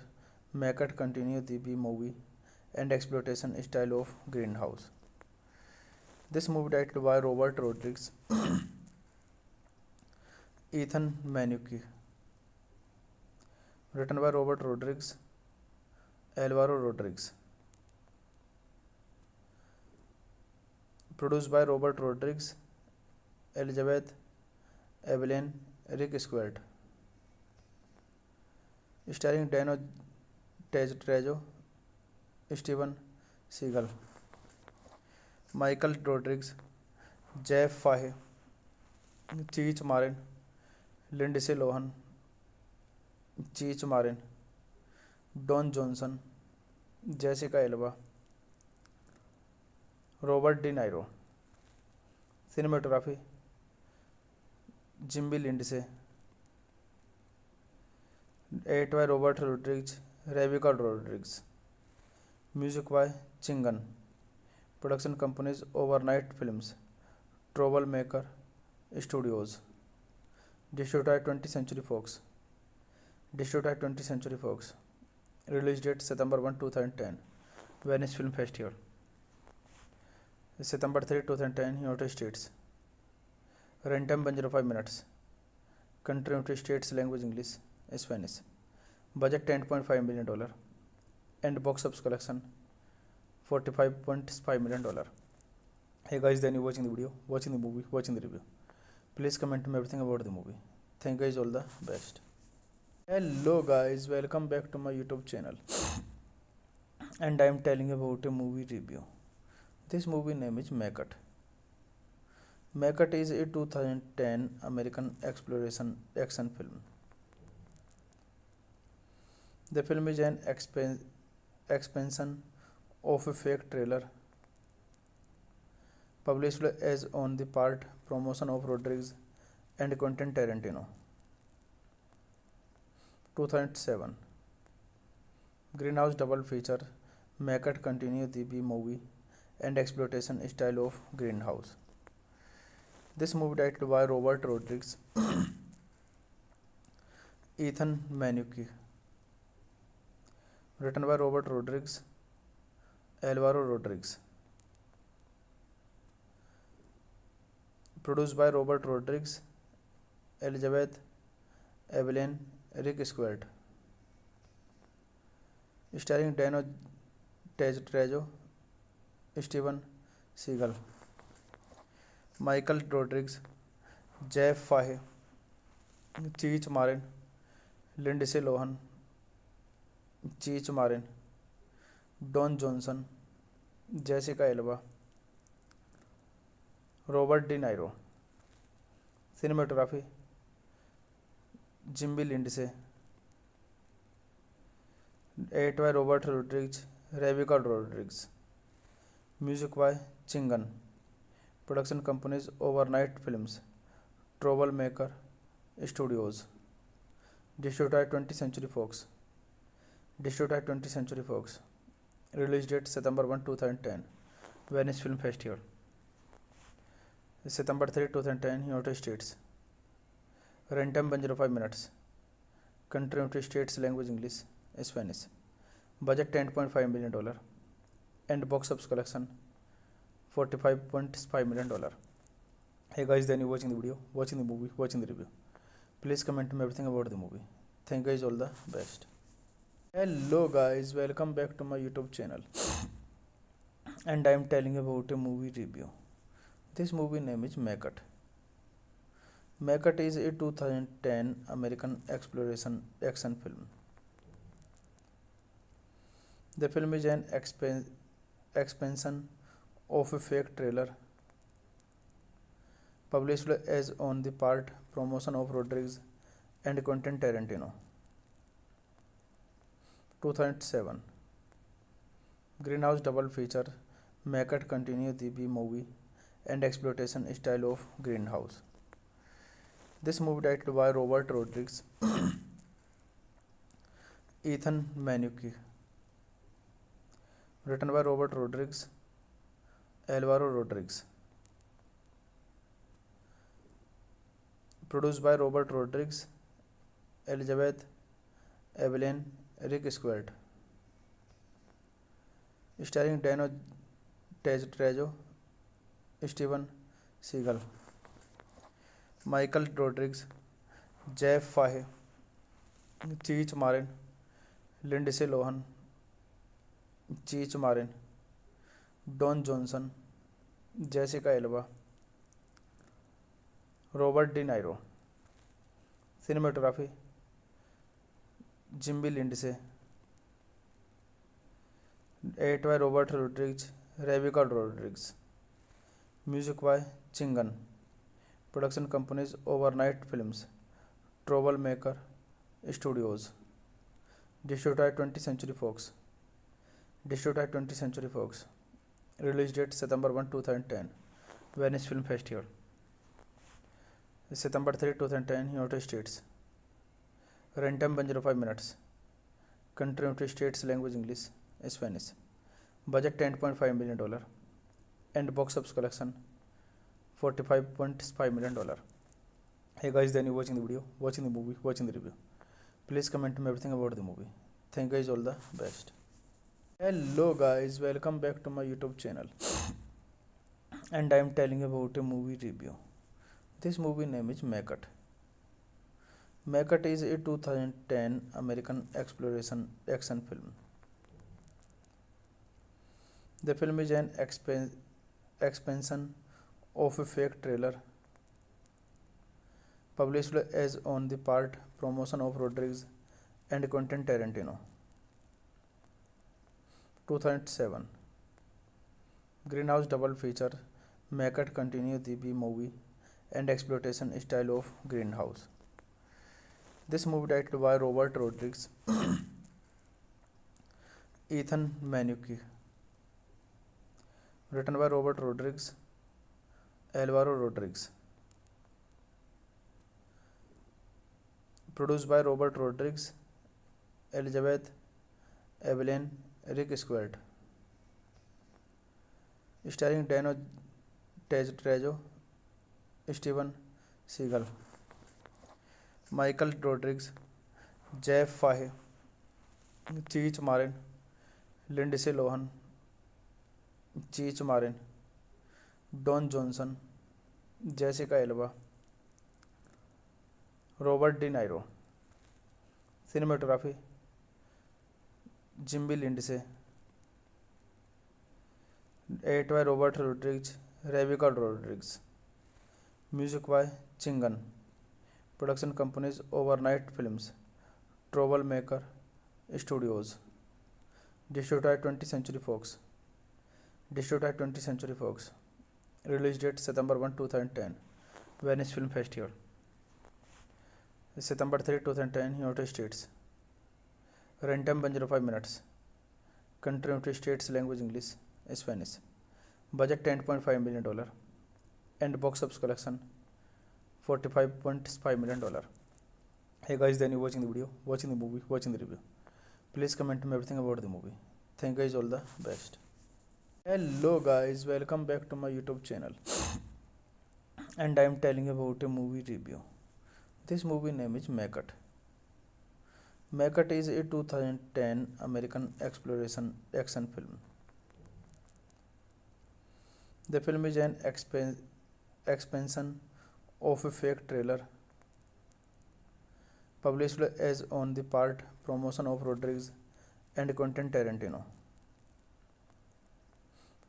make it continue the B movie and exploitation style of Greenhouse. This movie directed by Robert Rodriguez, Ethan Manucci, written by Robert Rodriguez, Alvaro Rodriguez, produced by Robert Rodriguez, Elizabeth Evelyn, Rick Squared, starring Dano Trejo, Steven Seagal, Michael Rodriguez, Jeff Fahey, Cheech Marin, Lindsay Lohan, Cheech Marin, Don Johnson, Jessica Alba, Robert De Niro. Cinematography Jimmy Lindsay. Edited by Robert Rodriguez, Rebecca Rodriguez. Music by Chingan. Production companies Overnight Films, Troublemaker Studios. Distributed by 20th Century Fox. Distributed by 20th Century Fox. Release date September 1, 2010. Venice Film Festival. September 3, 2010, United States. Runtime 105 minutes. Country United States, language English, Spanish. Budget $10.5 million and box office collection $45.5 million. Hey guys, then you watching the video, watching the movie, watching the review. Please comment me everything about the movie. Thank you guys, all the best. Hello guys, welcome back to my YouTube channel. And I am telling about a movie review. This movie name is Make It. Make It is a 2010 American exploration action film. The film is an expansion of a fake trailer published as on the part promotion of Rodriguez and Quentin Tarantino. 2007. Greenhouse double feature make it continue the B movie and exploitation style of Greenhouse. This movie directed by Robert Rodriguez, Ethan Manucci, written by Robert Rodriguez, Alvaro Rodriguez, Produced by Robert Rodriguez, Elizabeth Evelyn, Rick Squared. Starring Dano Trejo, Steven Seagal, Michael Rodriguez, Jeff Fahey, Cheech Marin, Lindsay Lohan, Cheech Marin, Don Johnson, Jessica Alba, Robert De Niro. Cinematography Jimmy Lindsay. Edited by Robert Rodriguez, Rebecca Rodriguez. Music by Chingan. Production companies Overnight Films, Troublemaker Studios. Distributed by 20th Century Fox. Release date September 1, 2010. Venice Film Festival. September 3, 2010, United States. Runtime 105 minutes. Country United States, language English, Spanish. Budget $10.5 million. And box office collection $45.5 million. Hey guys, then you watching the video, watching the movie, watching the review. Please comment me everything about the movie. Thank you guys, all the best. Hello guys, welcome back to my YouTube channel. And I am telling about a movie review. This movie name is Maggot. Maggot is a 2010 American exploration action film. The film is an expansion of a fake trailer published as on the part promotion of Rodriguez and Quentin Tarantino. 2007 Grindhouse double feature. Maggot continue the B-movie and exploitation style of Grindhouse. This movie directed by Robert Rodriguez, Ethan Manucci. Written by Robert Rodriguez, Alvaro Rodriguez. Produced by Robert Rodriguez, Elizabeth Evelyn, Rick Squared. Starring Dano Trejo, Steven Seagal, Michael Rodriguez, Jeff Fahey, Cheech Marin, Lindsay Lohan, Cheech Marin, Don Johnson, Jessica Alba, Robert De Niro. Cinematography Jimmy Lindsay. Edited by Robert Rodriguez, Rebecca Rodriguez. Music by Chingan. Production companies Overnight Films, Troublemaker Studios. Distributed by 20th Century Fox. Release date September 1, 2010. Venice Film Festival. September 3, 2010, United States. Runtime 105 minutes. Country United States, language English, Spanish. Budget $10.5 million. And box office collection $45.5 million. Hey guys, then you watching the video, watching the movie, watching the review. Please comment me everything about the movie. Thank you guys, all the best. Hello guys, welcome back to my YouTube channel. And I am telling about a movie review. This movie name is Maggot. Maggot is a 2010 American exploration action film. The film is an expansion of a fake trailer published as on the part promotion of Rodriguez and Quentin Tarantino. 2007 Grindhouse double feature. Maggot continue the B-movie and exploitation style of Grindhouse. This movie directed by Robert Rodriguez, Ethan Manucci. Written by Robert Rodriguez, Alvaro Rodriguez. Produced by Robert Rodriguez, Elizabeth Evelyn, Rick Squared. Starring Dano Trejo, Steven Seagal, Michael Rodriguez, Jeff Fahey, Cheech Marin, Lindsay Lohan, Cheech Marin, Don Johnson, Jessica Alba, Robert De Niro. Cinematography Jimmy Lindsey, edited by Robert Rodriguez, Rebecca Rodriguez. Music by Chingon. Production companies Overnight Films, Troublemaker Studios. Distributor 20th Century Fox। Distributor 20th Century Fox। Release date September 1, 2010, Venice film festival. September 3, 2010, United States. Run time 105 minutes। Country United States, language English, Spanish. Budget $10.5 million and box office collection $45.5 million. Hey guys, then you watching the video, watching the movie, watching the review. Please comment me everything about the movie. Thank you guys, all the best. Hello guys, welcome back to my YouTube channel. And I am telling about a movie review. This movie name is Macut. Macut is a 2010 American exploration action film. The film is an expansion of a fake trailer published as on the part promotion of Rodriguez and Quentin Tarantino.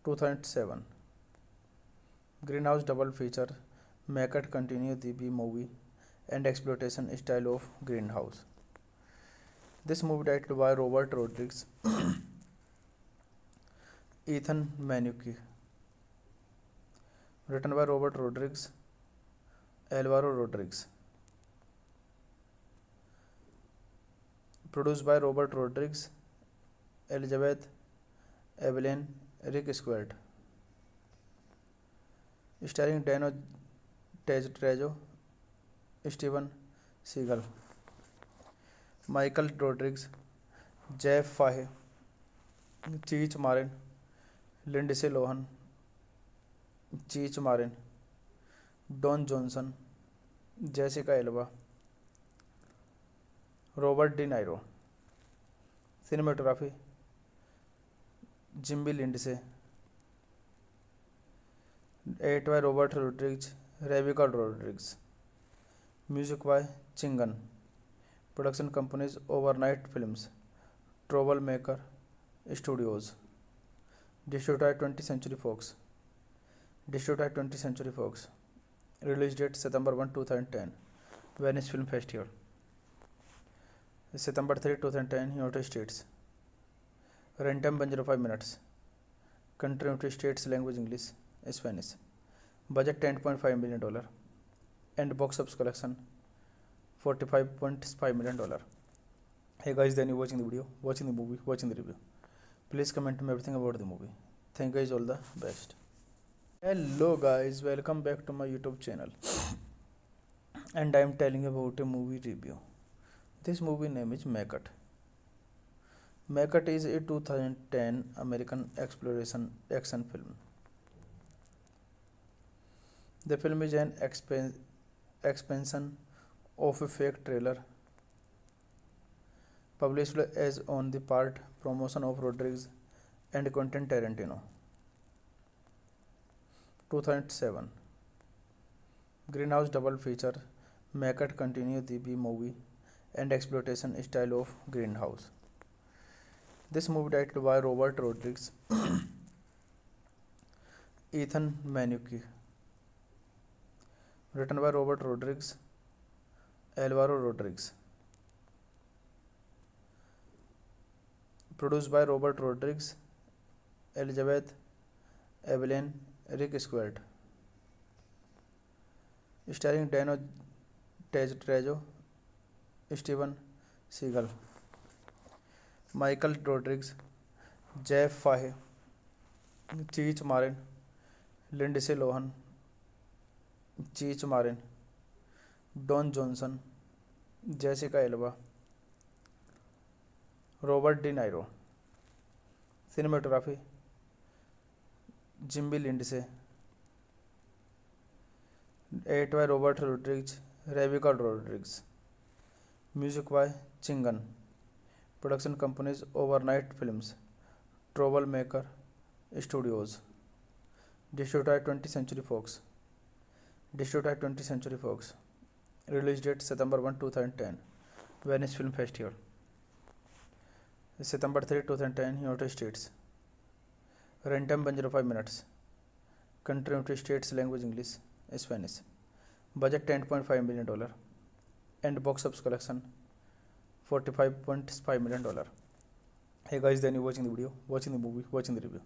2007 Greenhouse double feature. Macut continue the B-movie and exploitation style of Greenhouse. This movie directed by Robert Rodriguez, Ethan Manucci. Written by Robert Rodriguez, Alvaro Rodriguez. Produced by Robert Rodriguez, Elizabeth Evelyn, Rick Squared. Starring Dano Trejo, Steven Seagal, Michael Rodriguez, Jeff Fahey, Cheech Marin, Lindsay Lohan, Cheech Marin, Don Johnson, Jessica Alba, Robert De Niro. Cinematography Jimmy Lindsay, eight by Robert Rodriguez, Rebecca Rodriguez. Music by Chingan. Production companies Overnight Films, Troublemaker Studios. Distributed 20th Century Fox. Distributed 20th Century Fox. Release date September 1, 2010, Venice Film Festival. September 3, 2010, United States. Run time 105 minutes. Country United States, language English, Spanish. Budget $10.5 million and box office collection $45.5 million. Hey guys, then you watching the video, watching the movie, watching the review. Please comment me everything about the movie. Thank you guys, all the best. Hello guys, welcome back to my YouTube channel. And I am telling about a movie review. This movie name is Macut. Macut is a 2010 American exploration action film. The film is an expansion of a fake trailer published as on the part promotion of Rodriguez and Quentin Tarantino. 2007 Greenhouse double feature. Macut continue the B-movie and exploitation style of Greenhouse. This movie directed by Robert Rodriguez, Ethan Manucci. Written by Robert Rodriguez, Alvaro Rodriguez. Produced by Robert Rodriguez, Elizabeth Evelyn, Rick Squared. Starring Dano Trejo, Steven Seagal, Michael Rodriguez, Jeff Fahey, Cheech Marin, Lindsay Lohan, Cheech Marin, Don Johnson, Jessica Alba, Robert De Niro. Cinematography Jimmy Lindsay, eight by Robert Rodriguez, Rebecca Rodriguez. Music by Chingan. Production companies Overnight Films, Troublemaker Studios. Distributed 20th Century Fox. Distributed by 20th Century Fox. Release date September 1, 2010. Venice Film Festival. September 3, 2010, United States. Runtime 105 minutes. Country United States, language English, Spanish. Budget $10.5 million. And box office collection $45.5 million. Hey guys, then you watching the video, watching the movie, watching the review.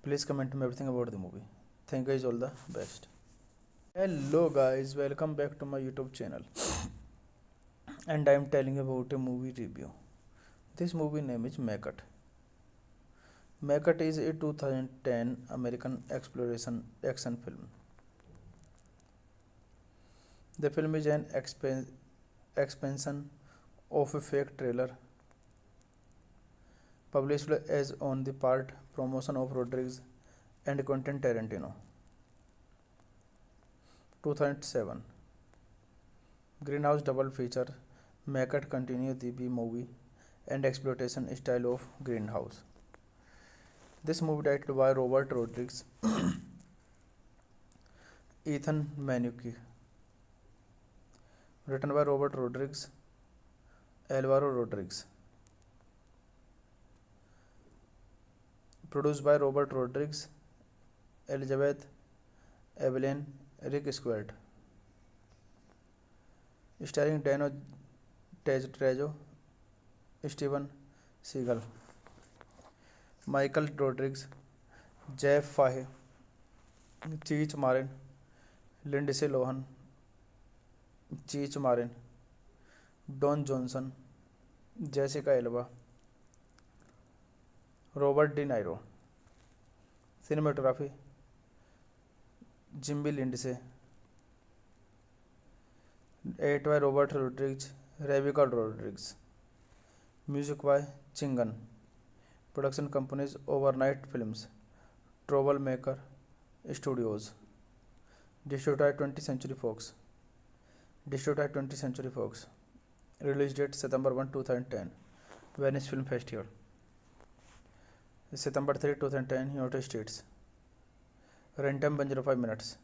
Please comment me everything about the movie. Thank you guys, all the best. Hello guys, welcome back to my YouTube channel. And I am telling you about a movie review. This movie name is Macut. Macut is a 2010 American exploration action film. The film is an expansion of a fake trailer published as on the part promotion of Rodriguez and Quentin Tarantino. 2007 Grindhouse double feature. Macut continue the B-movie and exploitation style of Grindhouse. This movie directed by Robert Rodriguez, Ethan Manucci. Written by Robert Rodriguez, Alvaro Rodriguez. Produced by Robert Rodriguez, Elizabeth Evelyn, Rick Squared. Starring Dano Trejo, Steven Seagal, Michael Rodriguez, Jeff Fahey, Cheech Marin, Lindsay Lohan, Cheech Marin, Don Johnson, Jessica Alba, Robert De Niro. Cinematography Jimmy Lindsay. Edited by Robert Rodriguez, Rebecca Rodriguez. Music by Chingan. Production companies Overnight Films, Troublemaker Studios. Distributed by 20th Century Fox. Distributed by 20th Century Fox. Release date September 1, 2010. Venice Film Festival. September 3, 2010, United States. Runtime 105 minutes.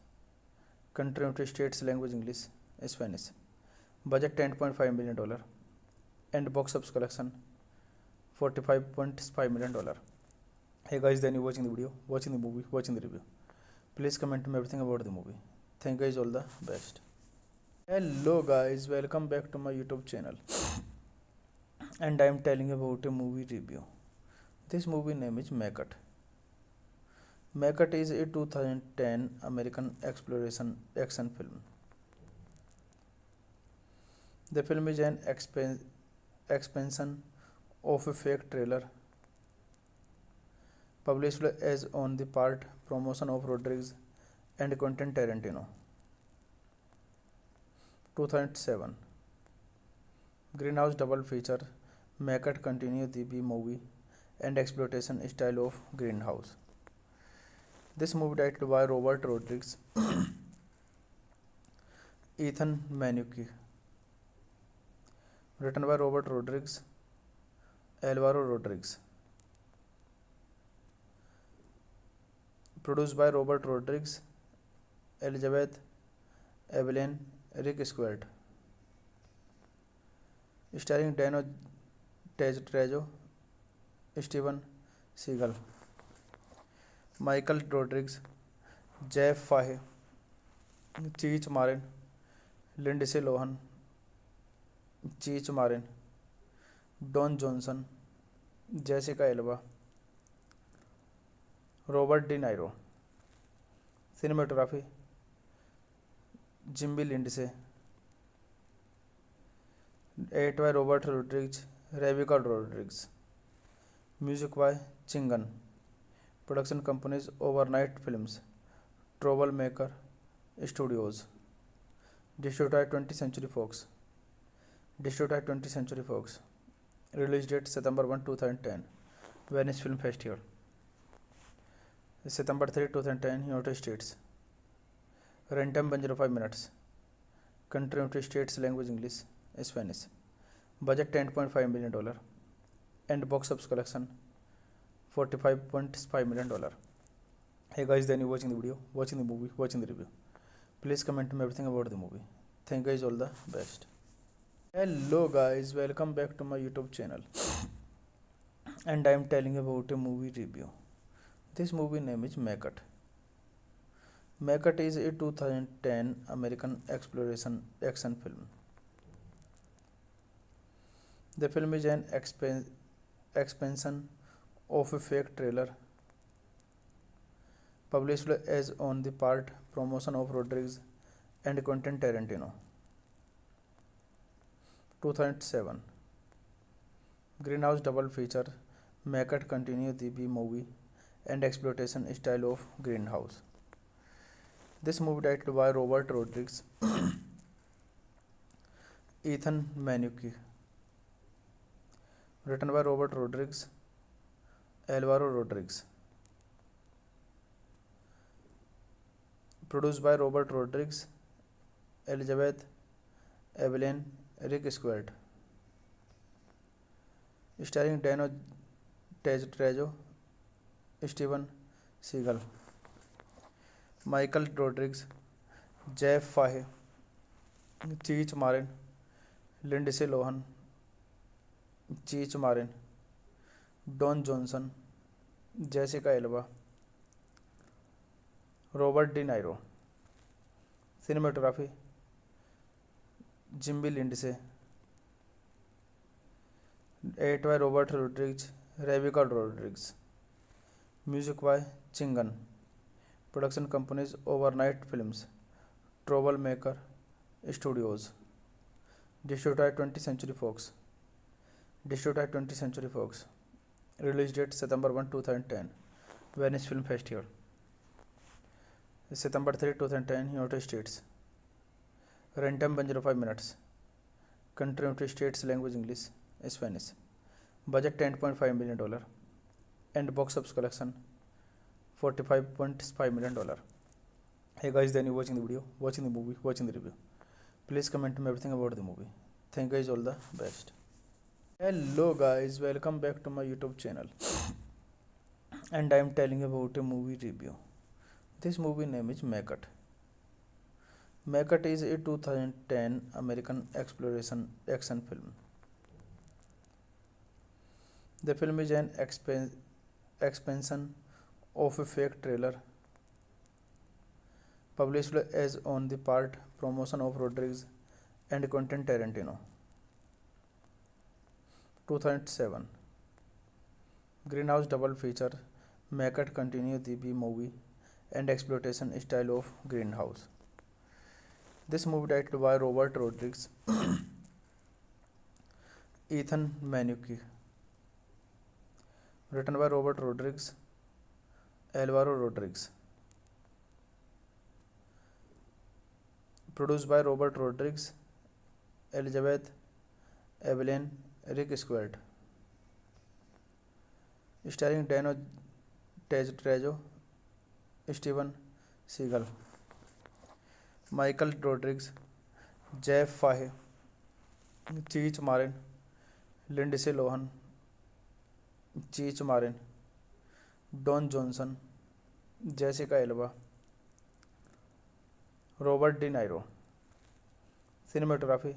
Country United States, language English, Spanish. Budget $10.5 million. And box office collection $45.5 million. Hey guys, then you watching the video, watching the movie, watching the review. Please comment me everything about the movie. Thank you guys, all the best. Hello guys, welcome back to my YouTube channel. And I am telling you about a movie review. This movie name is Macut. Macut is a 2010 American exploration action film. The film is an expansion of a fake trailer published as on the part promotion of Rodriguez and Quentin Tarantino. 2007 Grindhouse double feature. Macut continue the B-movie and exploitation style of Grindhouse. This movie directed by Robert Rodriguez, Ethan Manucci. Written by Robert Rodriguez, Alvaro Rodriguez. Produced by Robert Rodriguez, Elizabeth Evelyn, Rick Squared. Starring Dano Trejo, Steven Seagal, Michael Rodriguez, Jeff Fahey, Cheech Marin, Lindsay Lohan, Cheech Marin, Don Johnson, Jessica Alba, Robert De Niro. Cinematography Jimmy Lindsay. Edited by Robert Rodriguez, Rebecca Rodriguez. Music by Chingan. Production companies Overnight Films, Troublemaker Studios. Distributed by 20th Century Fox. Distributed by 20th Century Fox. Release date September 1, 2010. Venice Film Festival. September 3, 2010, United States. Runtime 105 minutes. Country United States, language English, Spanish. Budget $10.5 million. And box office collection $45.5 million. Hey guys, then you watching the video, watching the movie, watching the review. Please comment me everything about the movie. Thank you guys, all the best. Hello guys, welcome back to my YouTube channel. And I am telling about a movie review. This movie name is Macut. Macut is a 2010 American exploration action film. The film is an expansion of a fake trailer published as on the part promotion of Rodriguez and Quentin Tarantino. 2007 Greenhouse double feature. Macut continue the B movie and exploitation style of Greenhouse. This movie directed by Robert Rodriguez, Ethan Manucci, written by Robert Rodriguez, Alvaro Rodriguez, produced by Robert Rodriguez, Elizabeth Evelyn, Rick Squared, starring Dano Trejo, Steven Seagal, Michael Rodriguez, Jeff Fahey, Cheech Marin, Lindsay Lohan, Cheech Marin, Don Johnson, Jessica Alba, Robert De Niro. Cinematography Jimmy Lindsay. Edited by Robert Rodriguez, Rebecca Rodriguez. Music by Chingan. Production companies Overnight Films, Troublemaker Studios. Distributed by 20th Century Fox. Release date September 1, 2010. Venice Film Festival. September 3, 2010, United States. Runtime 105 minutes. Country United States, language English, Spanish. Budget $10.5 million. And box office collection $45.5 million. Hey guys, then you watching the video, watching the movie, watching the review. Please comment me everything about the movie. Thank you guys, all the best. Hello guys, welcome back to my YouTube channel. And I am telling about a movie review. This movie name is Macut. Macut is a 2010 American exploration action film. The film is an expansion of a fake trailer published as on the part promotion of Rodriguez and Quentin Tarantino. 2007 Greenhouse double feature. Macut continue the B movie and exploitation style of Greenhouse. This movie directed by Robert Rodriguez, Ethan Manucci, written by Robert Rodriguez, Alvaro Rodriguez, produced by Robert Rodriguez, Elizabeth Evelyn, Rick Squared, starring Dano Trejo, Steven Seagal, Michael Rodriguez, Jeff Fahey, Cheech Marin, Lindsay Lohan, Cheech Marin, Don Johnson, Jessica Alba, Robert De Niro. Cinematography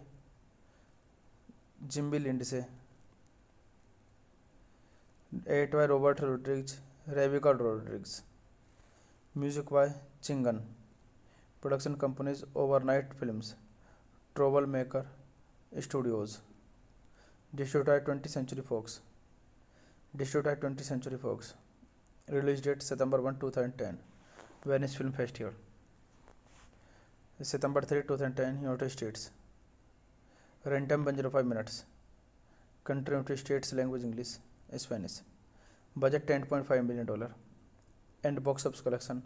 Jimmy Lindsay. Edited by Robert Rodriguez, Rebecca Rodriguez. Music by Chingan. Production companies Overnight Films, Troublemaker Studios. Distributed by 20th Century Fox. Release date September 1, 2010. Venice Film Festival. September 3, 2010, United States. Runtime 105 minutes. Country United States, language English, Spanish. Budget $10.5 million. And box office collection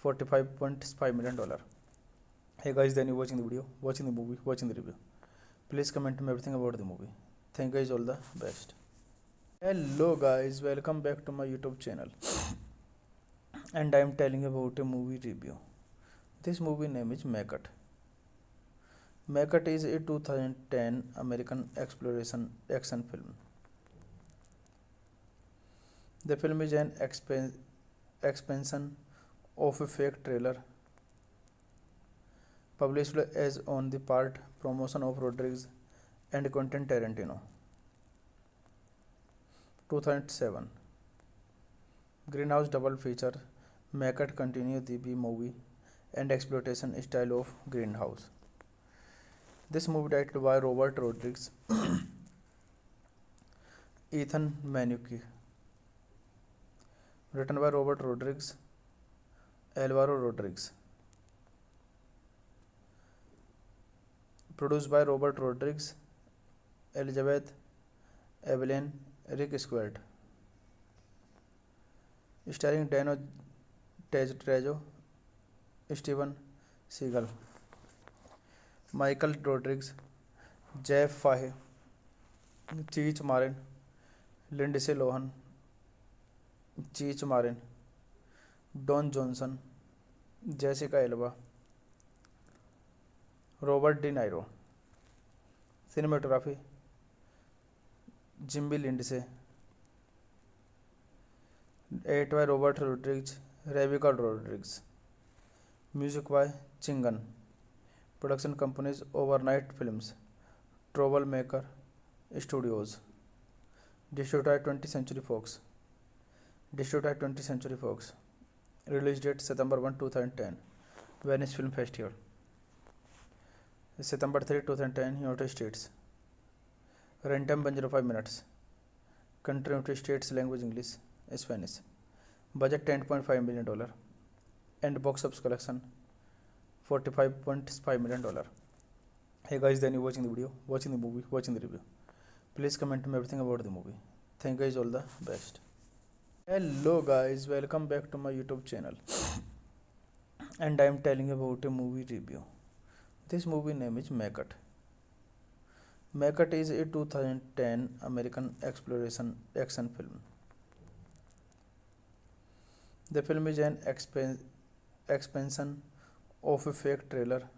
$45.5 million. Hey guys, then you watching the video, watching the movie, watching the review. Please comment me everything about the movie. Thank you guys, all the best. Hello guys, welcome back to my YouTube channel. And I am telling about a movie review. This movie name is Macut. Macut is a 2010 American exploration action film. The film is an expansion of a fake trailer published as on the part promotion of Rodriguez and Quentin Tarantino. 2007 Greenhouse double feature Mackett continue the B movie and exploitation style of Greenhouse. This movie directed by Robert Rodriguez, Ethan Manucci, written by Robert Rodriguez, Alvaro Rodriguez, produced by Robert Rodriguez, Elizabeth Evelyn, Rick Squared, starring Dano Trejo, Steven Seagal, Michael Rodriguez, Jeff Fahey, Cheech Marin, Lindsay Lohan, Cheech Marin, Don Johnson, Jessica Alba, Robert De Niro. Cinematography Jimmy Lindsay. Edited by Robert Rodriguez, Rebecca Rodriguez. Music by Chingan. Production companies Overnight Films, Troublemaker Studios. Distributed by 20th Century Fox. Distributed by 20th Century Fox. Release date September 1, 2010. Venice Film Festival. September 3, 2010, United States. Runtime 105 minutes. Country United States, language English, Spanish. Budget $10.5 million. And box office collection $45.5 million. Hey guys, then you watching the video, watching the movie, watching the review. Please comment me everything about the movie. Thank you guys, all the best. Hello guys, welcome back to my YouTube channel. And I am telling you about a movie review. This movie name is Mackett. Mackett is a 2010 American exploration action film. The film is an expansion of a fake trailer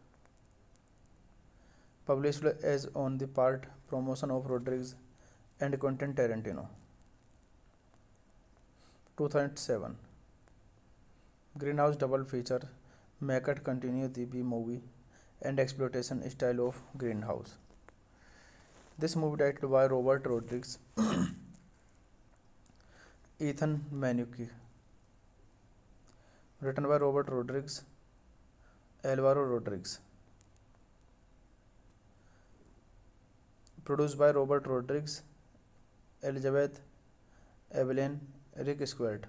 published as on the part promotion of Rodriguez and Quentin Tarantino. 2007 Greenhouse double feature Mackett continue the B movie and exploitation style of Greenhouse. This movie directed by Robert Rodriguez, Ethan Manucci, written by Robert Rodriguez, Alvaro Rodriguez, produced by Robert Rodriguez, Elizabeth Evelyn, Rick Squared,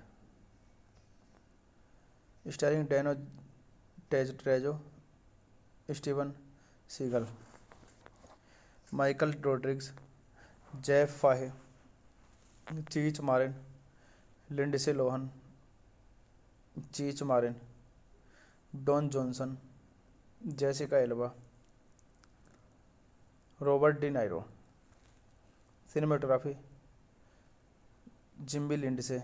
starring Dano Trejo, Steven Seagal, Michael Rodriguez, Jeff Fahey, Cheech Marin, Lindsay Lohan, Cheech Marin, Don Johnson, Jessica Alba, Robert De Niro. Cinematography Jimmy Lindsay.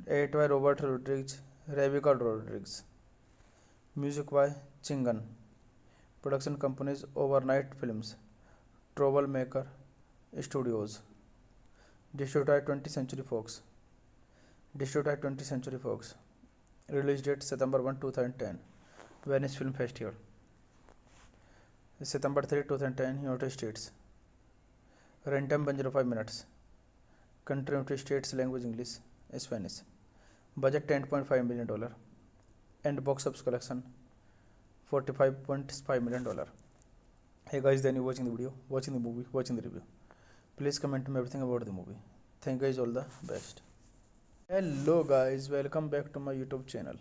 Edited by Robert Rodriguez, Rebecca Rodriguez. Music by Chingan. Production companies Overnight Films, Troublemaker Studios. Distributed by 20th Century Fox. Distributed by 20th Century Fox. Release date September 1, 2010. Venice Film Festival. September 3, 2010, United States. Runtime 105 minutes. Country United States, language English, Spanish. Budget $10.5 million. And box office collection $45.5 million. Hey guys, then you watching the video, watching the movie, watching the review. Please comment me everything about the movie. Thank you guys, all the best. Hello guys, welcome back to my YouTube channel.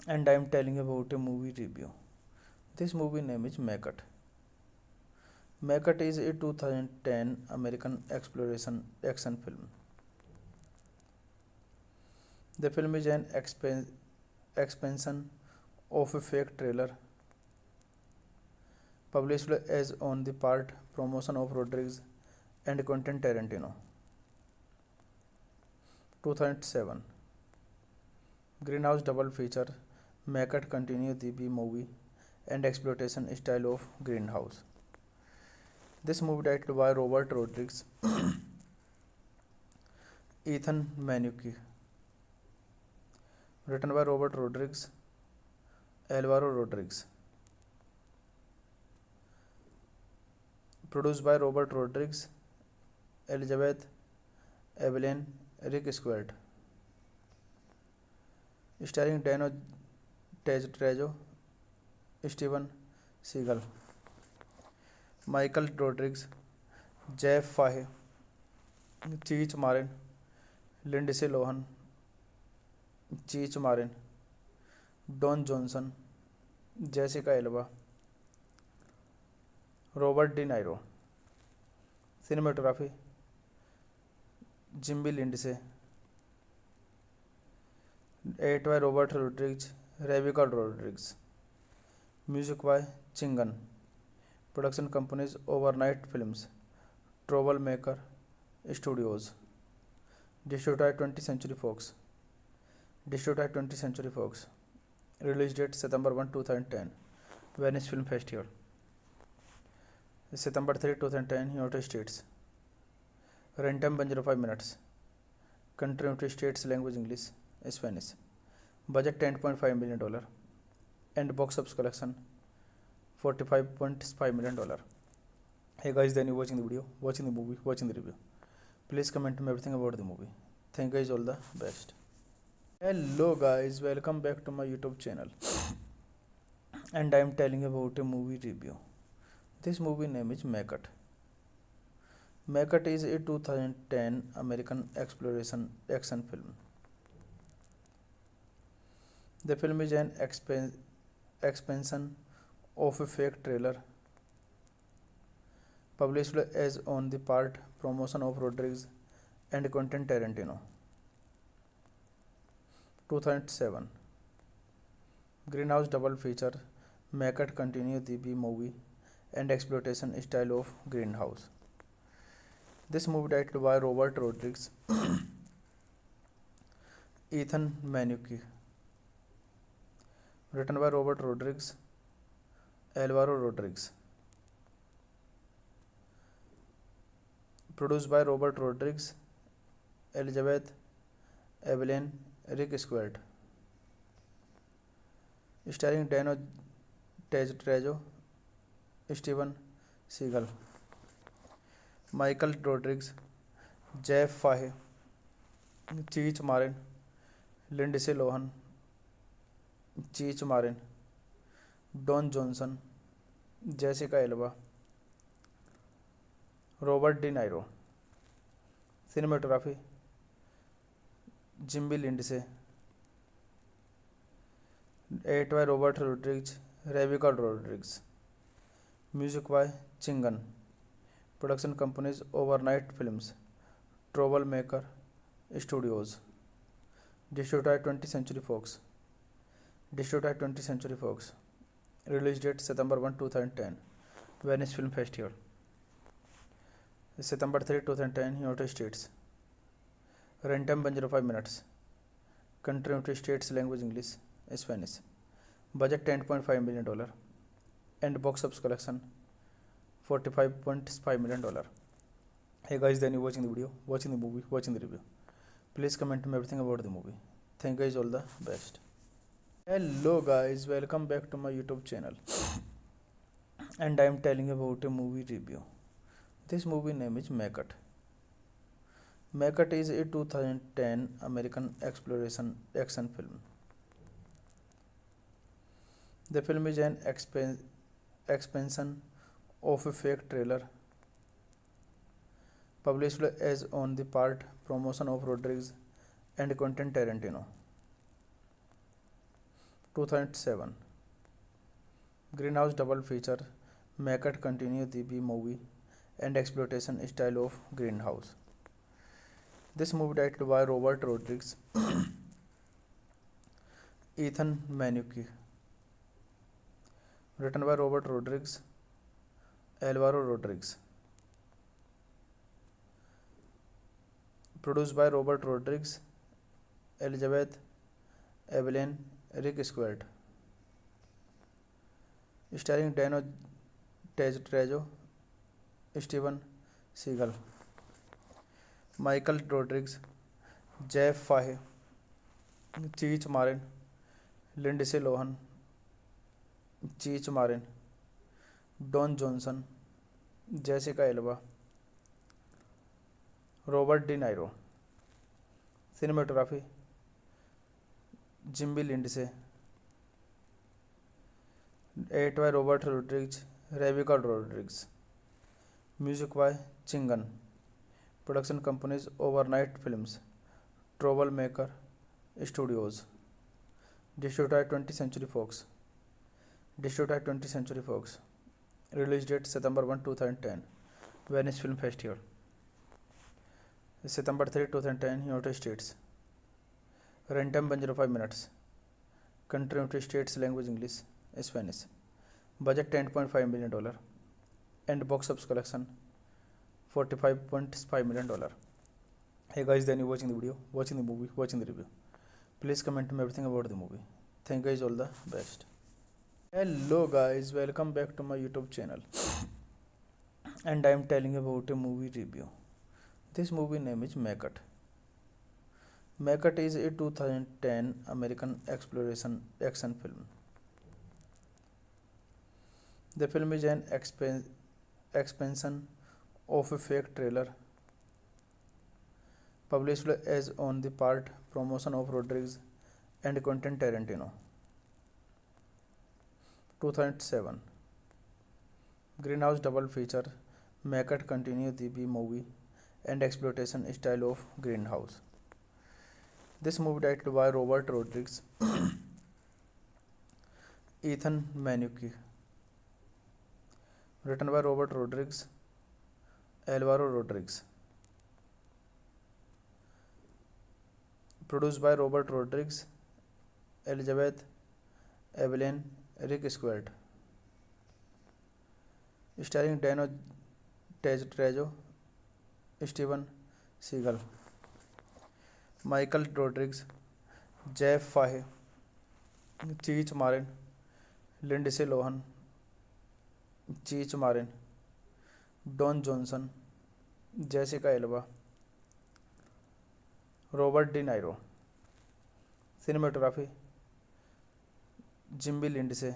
And I am telling you about a movie review. This movie name is Mackett. Mackett is a 2010 American exploration action film. The film is an expansion of a fake trailer published as on the part promotion of Rodriguez and Quentin Tarantino. 2007 Greenhouse double feature Mackett continue the B movie and exploitation style of Greenhouse. This movie directed by Robert Rodriguez, Ethan Manucci, written by Robert Rodriguez, Alvaro Rodriguez. Produced by Robert Rodriguez, Elizabeth Evelyn, Rick Squared. Starring Dano Trejo, Steven Seagal, Michael Rodriguez, Jeff Fahey, Cheech Marin, Lindsay Lohan, Cheech Marin, Don Johnson, Jessica Alba, Robert De Niro. Cinematography Jimmy Lindsay. Edited by Robert Rodriguez, Rebecca Rodriguez. Music by Chingan. Production companies Overnight Films, Troublemaker Studios. Distributed by 20th Century Fox. Distributed by 20th Century Fox. Release date September 1, 2010. Venice Film Festival. September 3, 2010, United States. Runtime 105 minutes. Country United States, language English, Spanish. Budget $10.5 million. And box office collection $45.5 million. Hey guys, then you watching the video, watching the movie, watching the review. Please comment me everything about the movie. Thank you guys, all the best. Hello guys, welcome back to my YouTube channel. And I am telling you about a movie review. This movie name is Macbeth. Macbeth is a 2010 American exploration action film. The film is an expansion of a fake trailer published as on the part promotion of Rodriguez and Quentin Tarantino. 2007 Greenhouse double feature. Macbeth continue the B-movie and exploitation style of Greenhouse. This movie directed by Robert Rodriguez, Ethan Manucci. Written by Robert Rodriguez, Alvaro Rodriguez. Produced by Robert Rodriguez, Elizabeth Evelyn, Rick Squared. Starring Dano Trejo, Steven Seagal, Michael Rodriguez, Jeff Fahey, Cheech Marin, Lindsay Lohan, Cheech Marin, Don Johnson, Jessica Alba, Robert De Niro. Cinematography Jimmy Lindsay. Edited by Robert Rodriguez, Rebecca Rodriguez. Music by Chingan. Production companies Overnight Films, Troublemaker Studios. Distributed by 20th Century Fox. Distributed by 20th Century Fox. Release date September 1, 2010. Venice Film Festival. September 3, 2010, United States. Runtime 105 minutes. Country United States, language English, Spanish. Budget $10.5 million. And box office collection $45.5 million. Hey guys, then you watching the video, watching the movie, watching the review. Please comment me everything about the movie. Thank you guys, all the best. Hello guys, welcome back to my YouTube channel. And I am telling you about a movie review. This movie name is Macbeth. Macbeth is a 2010 American exploration action film. The film is an expansion of a fake trailer published as on the part promotion of Rodriguez and Quentin Tarantino. 2007 Greenhouse double feature. Macbeth continue the B-movie and exploitation style of Greenhouse. This movie directed by Robert Rodriguez, Ethan Manucci. Written by Robert Rodriguez, Alvaro Rodriguez. Produced by Robert Rodriguez, Elizabeth Evelyn, Rick Squared. Starring Dano Trejo, Steven Seagal, Michael Rodriguez, Jeff Fahey, Cheech Marin, Lindsay Lohan, Cheech Marin, Don Johnson, Jessica Alba, Robert De Niro. Cinematography Jimmy Lindsey, edited by Robert Rodriguez, Rebecca Rodriguez. Music by Chingon. Production companies Overnight Films, Troublemaker Studios. Distributor 20th Century Fox। Distributor 20th Century Fox। Release date September 1, 2010, Venice film festival. September 3, 2010, United States. Run time 105 minutes. Country United States, language English, Spanish. Budget $10.5 million and box office collection $45.5 million. Hey guys, then you watching the video, watching the movie, watching the review. Please comment me everything about the movie. Thank you guys, all the best. Hello guys, welcome back to my YouTube channel. And I am telling about a movie review. This movie name is Maggot. Maggot is a 2010 American exploration action film. The film is an expansion of a fake trailer published as on the part promotion of Rodriguez and Quentin Tarantino. 2007 Greenhouse double feature. Maggot continue the B-movie and exploitation style of Greenhouse. This movie directed by Robert Rodriguez, Ethan Manucci, written by Robert Rodriguez, Alvaro Rodriguez, produced by Robert Rodriguez, Elizabeth Evelyn, Rick Squared, starring Dano Trejo, Steven Seagal, Michael Rodriguez, Jeff Fahey, Cheech Marin, Lindsay Lohan, Cheech Marin, Don Johnson, Jessica Alba, Robert De Niro. Cinematography Jimmy Lindsay,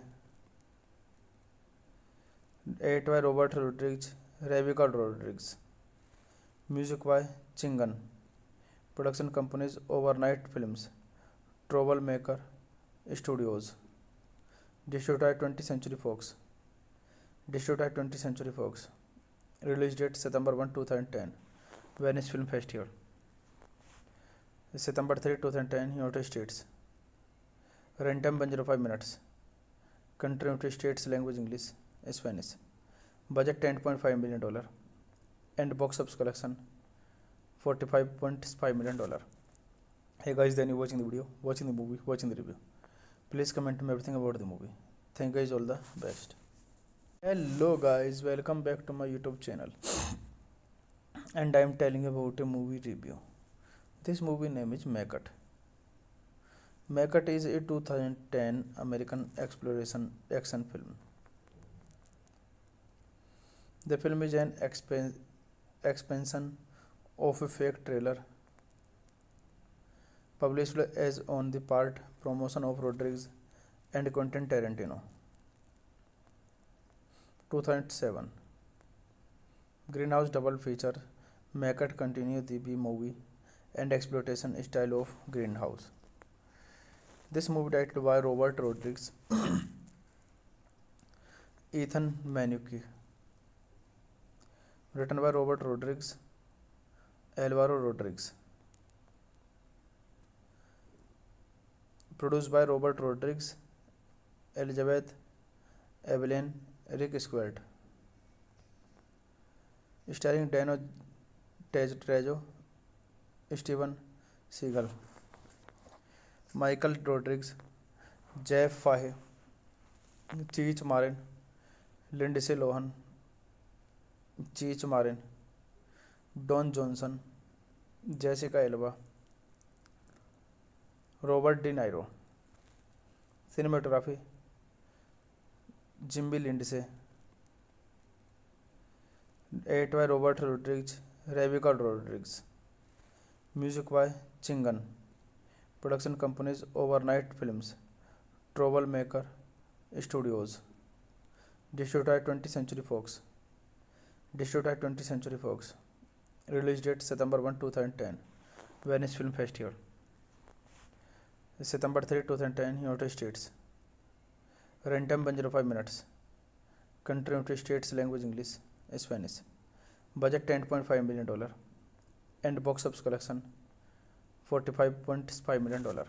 eight by Robert Rodriguez, Rebecca Rodriguez. Music by Chingan. Production companies Overnight Films, Troublemaker Studios. Distributor 20th Century Fox. Distributor 20th Century Fox. Release date September 1, 2010, Venice Film Festival. September 3, 2010, United States. Run time 105 minutes. Country United States, language English, Spanish. Budget $10.5 million and box office collection $45.5 million. Hey guys, then you watching the video, watching the movie, watching the review. Please comment me everything about the movie. Thank you guys, all the best. Hello guys, welcome back to my YouTube channel. And I am telling about a movie review. This movie name is Maggot. Maggot is a 2010 American exploration action film. The film is an expansion of a fake trailer published as on the part promotion of Rodriguez and Quentin Tarantino. 2007 Greenhouse double feature. Maggot continue the B-movie and exploitation style of Greenhouse. This movie directed by Robert Rodriguez, Ethan Manucci, written by Robert Rodriguez, Alvaro Rodriguez, produced by Robert Rodriguez, Elizabeth Evelyn, Rick Squared, starring Dano Trejo, Steven Seagal, Michael Rodriguez, Jeff Fahey, Cheech Marin, Lindsay Lohan, Cheech Marin, Don Johnson, Jessica Alba, Robert De Niro. Cinematography Jimmy Lindsay, eight by Robert Rodriguez, Rebecca Rodriguez. Music by Chingan. Production companies Overnight Films, Troublemaker Studios. Distributed 20th Century Fox. Distributed 20th Century Fox. Release date September 1, 2010. Venice Film Festival. September 3, 2010, United States. Runtime 105 minutes. Country United States, language English, Spanish. Budget $10.5 million. And box office collection $45.5 million.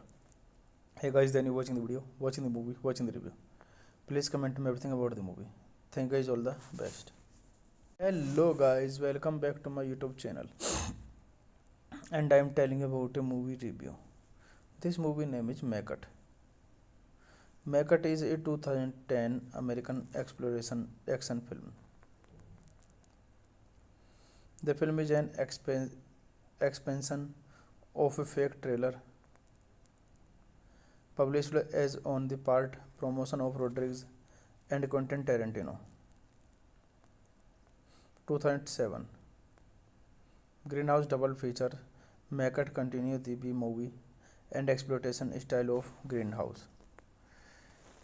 Hey guys, then you watching the video, watching the movie, watching the review. Please comment me everything about the movie. Thank you guys, all the best. Hello guys, welcome back to my YouTube channel. And I am telling about a movie review. This movie name is Maggot. Maggot is a 2010 American exploration action film. The film is an expansion of a fake trailer published as on the part promotion of Rodriguez and Quentin Tarantino. 2007 Grindhouse double feature. Maggot continues the B-movie and exploitation style of Grindhouse.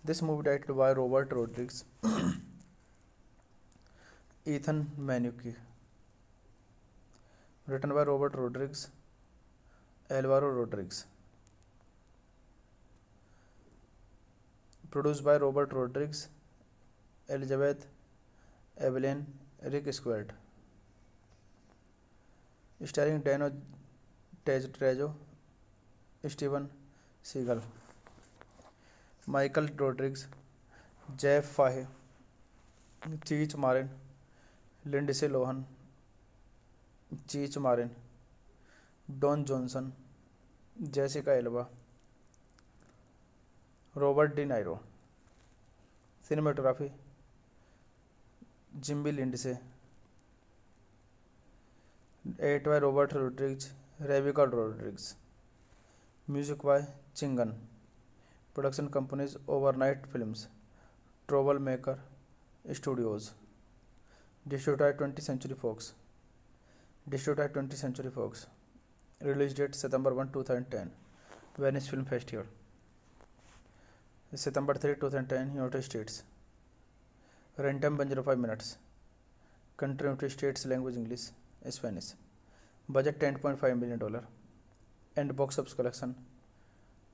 This movie directed by Robert Rodriguez, Ethan Manucci. Written by Robert Rodriguez, Alvaro Rodriguez. Produced by Robert Rodriguez, Elizabeth Evelyn, Rick Squared. Starring Dano Trejo, Steven Seagal, Michael Rodriguez, Jeff Fahey, Cheech Marin, Lindsay Lohan, Cheech Marin, Don Johnson, Jessica Alba, Robert De Niro. Cinematography Jimmy Lindsay. Edited by Robert Rodriguez, Rebecca Rodriguez. Music by Chingan. Production companies Overnight Films, Troublemaker Studios. Distributed 20th Century Fox. Distributed 20th Century Fox. Release date September 1, 2010. Venice Film Festival. September 3, 2010, United States. Runtime 105 minutes. Country United States, language English, Spanish. Budget $10.5 million. And box office collection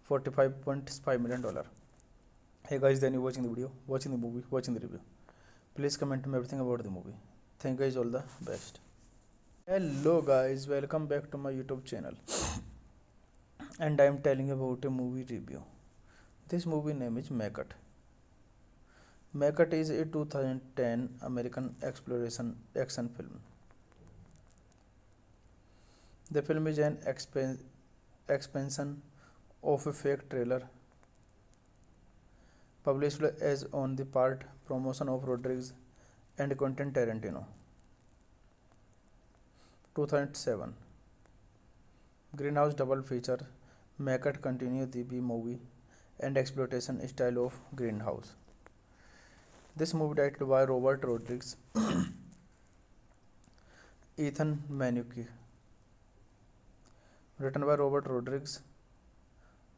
$45.5 million. Hey guys, then you watching the video, watching the movie, watching the review. Please comment me everything about the movie. Thank you guys, all the best. Hello guys, welcome back to my YouTube channel. And I am telling about a movie review. This movie name is Maggot. Maggot is a 2010 American exploration action film. The film is an expansion of a fake trailer published as on the part promotion of Rodriguez and Quentin Tarantino. 2007 Grindhouse double feature. Maggot continues the B-movie and exploitation style of Grindhouse. This movie directed by Robert Rodriguez, Ethan Manucci. Written by Robert Rodriguez,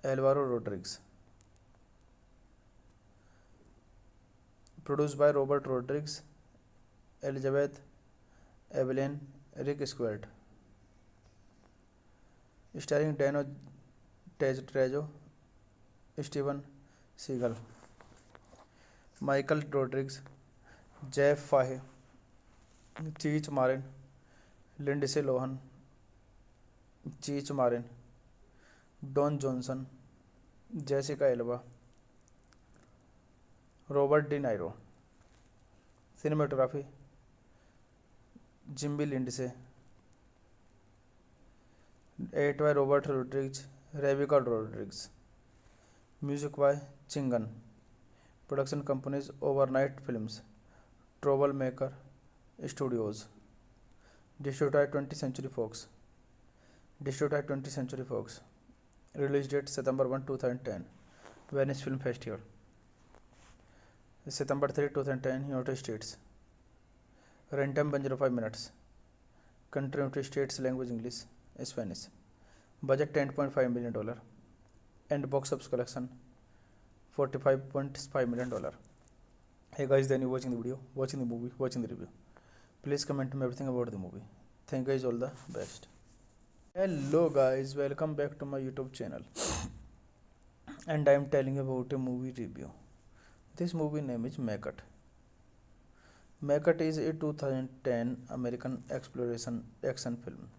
Alvaro Rodriguez. Produced by Robert Rodriguez, Elizabeth Evelyn, Rick Squared. Starring Dano Trejo, Steven Seagal, Michael Rodriguez, Jeff Fahey, Cheech Marin, Lindsay Lohan, Cheech Marin, Don Johnson, Jessica Alba, Robert De Niro. Cinematography Jimmy Lindsay. Edited by Robert Rodriguez, Rebecca Rodriguez. Music by Chingan. Production companies Overnight Films, Troublemaker Studios. Distributed 20th Century Fox. Distributed 20th Century Fox. Release date September 1, 2010. Venice Film Festival. September 3, 2010, United States. Runtime 105 minutes. Country United States, language English, Spanish. Budget $10.5 million. And box office collection $45.5 million. Hey guys, then you watching the video, watching the movie, watching the review. Please comment me everything about the movie. Thank you guys, all the best. Hello guys, welcome back to my YouTube channel. And I am telling you about a movie review. This movie name is Macut. Macut is a 2010 American exploration action film.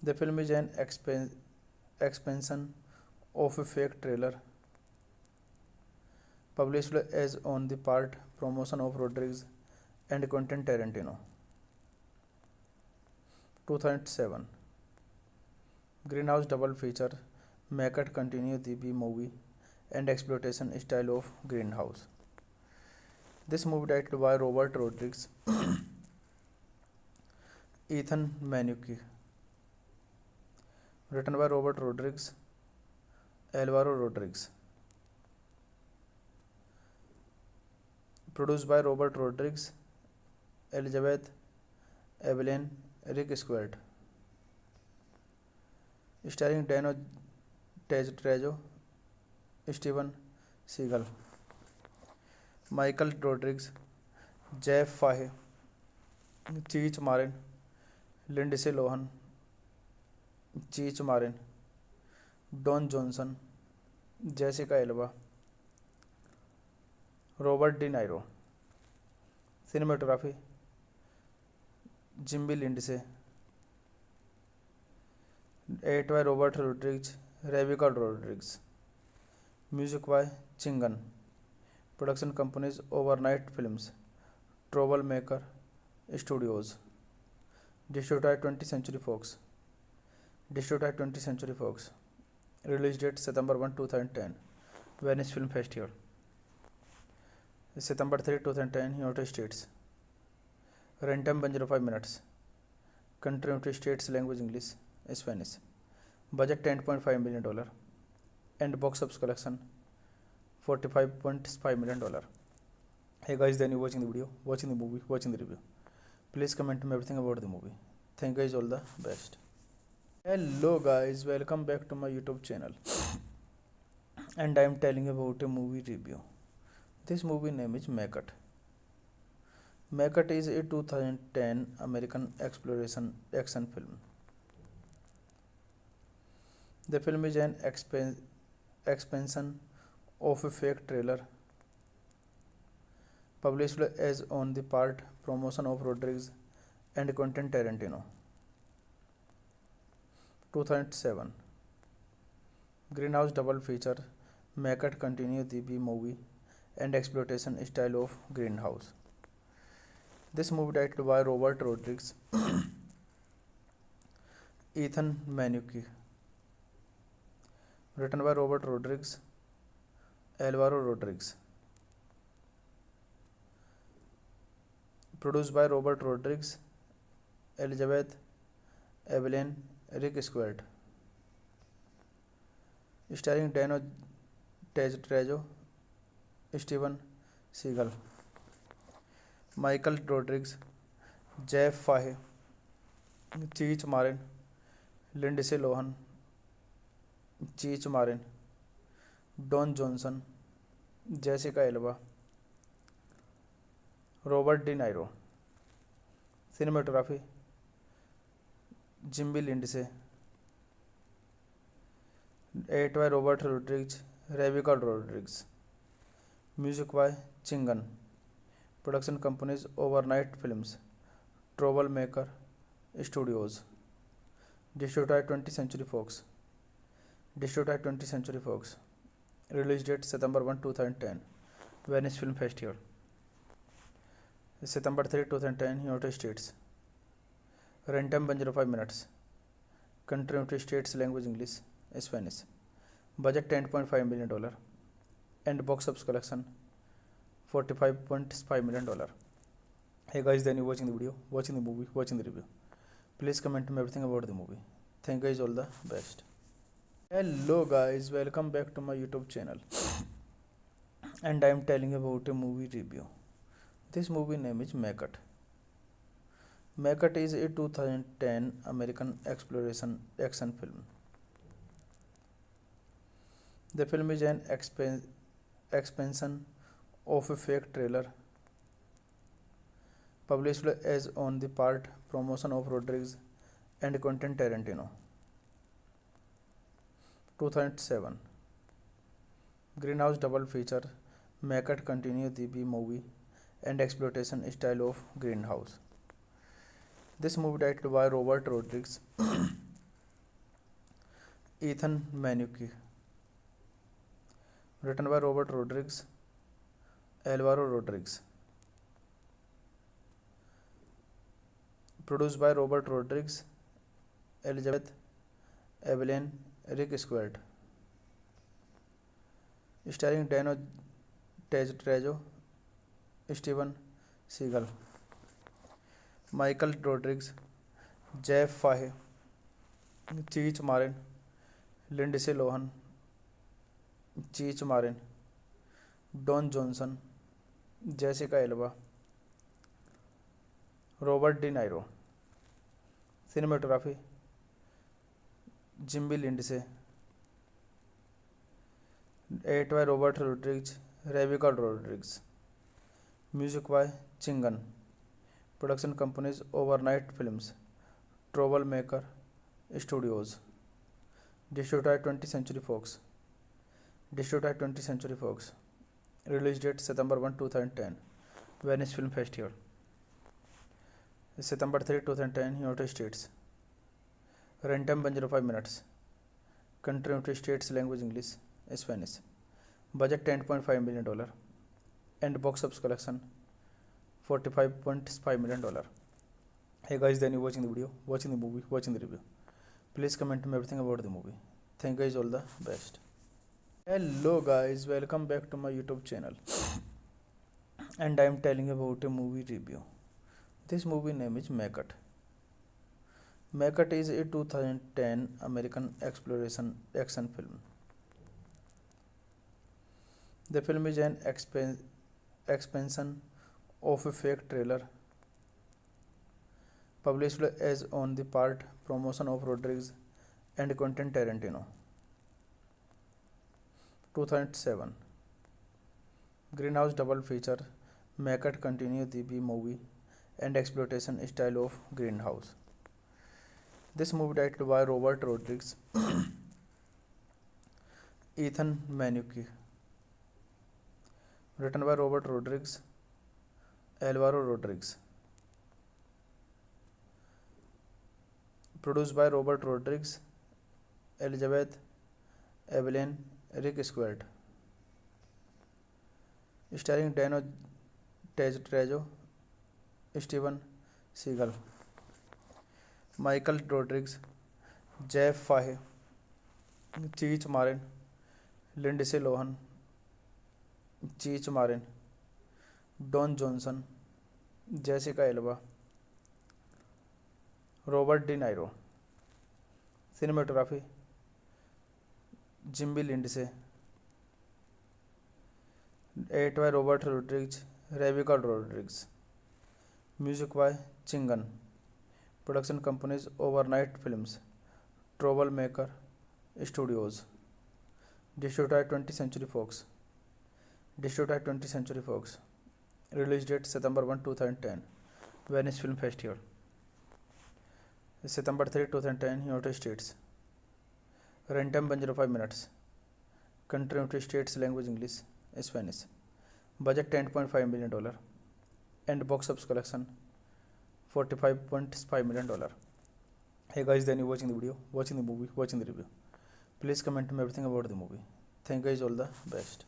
The film is an expansion of a fake trailer published as on the part promotion of Rodriguez and Quentin Tarantino. 2007 Grindhouse double feature. Macut continue the B-movie and exploitation style of Grindhouse. This movie directed by Robert Rodriguez, Ethan Manucci. Written by Robert Rodriguez, Alvaro Rodriguez. Produced by Robert Rodriguez, Elizabeth Evelyn, Rick Squared. Starring Dano Trejo, Steven Seagal, Michael Rodriguez, Jeff Fahey, Cheech Marin, Lindsay Lohan, Cheech Marin, Don Johnson, Jessica Alba, Robert De Niro. Cinematography Jimmy Lindsay. Edited by Robert Rodriguez, Rebecca Rodriguez. Music by Chingan. Production companies Overnight Films, Troublemaker Studios. Distributed by 20th Century Fox. Release date September 1, 2010. Venice Film Festival. September 3, 2010, United States. Runtime 105 minutes. Country United States, language English, Spanish. Budget $10.5 million. And box office collection $45.5 million. Hey guys, then you watching the video, watching the movie, watching the review. Please comment me everything about the movie. Thank you guys, all the best. Hello guys, welcome back to my YouTube channel. And I am telling you about a movie review. This movie name is Macut. Macut is a 2010 American exploration action film. The film is an expansion of a fake trailer published as on the part promotion of Rodriguez and Quentin Tarantino. 2007 Grindhouse double feature. Macut continue the B-movie and exploitation style of Grindhouse. This movie directed by Robert Rodriguez, Ethan Manucci. Written by Robert Rodriguez, Alvaro Rodriguez. Produced by Robert Rodriguez, Elizabeth Evelyn, Rick Squared. Starring Dano Trejo, Steven Seagal, Michael Rodriguez, Jeff Fahey, Cheech Marin, Lindsay Lohan, Cheech Marin, Don Johnson, Jessica Alba, Robert De Niro. Cinematography Jimmy Lindsay. Edited by Robert Rodriguez, Rebecca Rodriguez. Music by Chingan. Production companies Overnight Films, Troublemaker Studios. Distributed by 20th Century Fox. Release date September 1, 2010. Venice Film Festival. September 3, 2010, United States. Runtime 105 minutes. Country United States, language English, Spanish. Budget $10.5 million. And box office collection $45.5 million. Hey guys, then you watching the video, watching the movie, watching the review. Please comment me everything about the movie. Thank you guys, all the best. Hello guys, welcome back to my YouTube channel. And I am telling you about a movie review. This movie name is Macut. Macut is a 2010 American exploration action film. The film is an expansion of a fake trailer published as on the part promotion of Rodriguez and Quentin Tarantino. 2007 Greenhouse double feature make it continue the B movie and exploitation style of Greenhouse. This movie directed by Robert Rodriguez, Ethan Manucci, written by Robert Rodriguez, Alvaro Rodriguez, produced by Robert Rodriguez, Elizabeth Evelyn, Rick Squared, starring Dano Trejo, Steven Seagal, Michael Rodriguez, Jeff Fahey, Cheech Marin, Lindsay Lohan, Cheech Marin, Don Johnson, Jessica Alba, Robert De Niro. Cinematography Jimmy Lindsay. Edited by Robert Rodriguez, Rebecca Rodriguez. Music by Chingan. Production companies Overnight Films, Troublemaker Studios. Distributed by 20th Century Fox. Release date September 1, 2010. Venice Film Festival. September 3, 2010, United States. Runtime 105 minutes. Country United States, language English, Spanish. Budget $10.5 million and box office collection $45.5 million. Hey guys, then you watching the video, watching the movie, watching the review. Please comment me everything about the movie. Thank you guys, all the best. Hello guys, welcome back to my YouTube channel. And I am telling about a movie review. This movie name is Make It. Make It is a 2010 American exploration action film. The film is an expansion of a fake trailer published as on the part promotion of Rodriguez and Quentin Tarantino. 2007 Greenhouse double feature make it continue the B movie and exploitation style of Greenhouse. This movie directed by Robert Rodriguez, Ethan Manucci, written by Robert Rodriguez, Alvaro Rodriguez, produced by Robert Rodriguez, Elizabeth Evelyn, Rick Squared, starring Dano Trejo, Steven Seagal, Michael Rodriguez, Jeff Fahey, Cheech Marin, Lindsay Lohan, Cheech Marin, Don Johnson, Jessica Alba, Robert De Niro. Cinematography Jimmy Lindsay. Edited by Robert Rodriguez, Rebecca Rodriguez. Music by Chingan. Production companies Overnight Films, Troublemaker Studios. Distributed by 20th Century Fox. Release date September 1, 2010. Venice Film Festival. September 3, 2010, United States. Runtime 105 minutes. Country United States, language English, Spanish. Budget $10.5 million and box office collection $45.5 million. Hey guys, then you watching the video, watching the movie, watching the review. Please comment me everything about the movie. Thank you guys, all the best.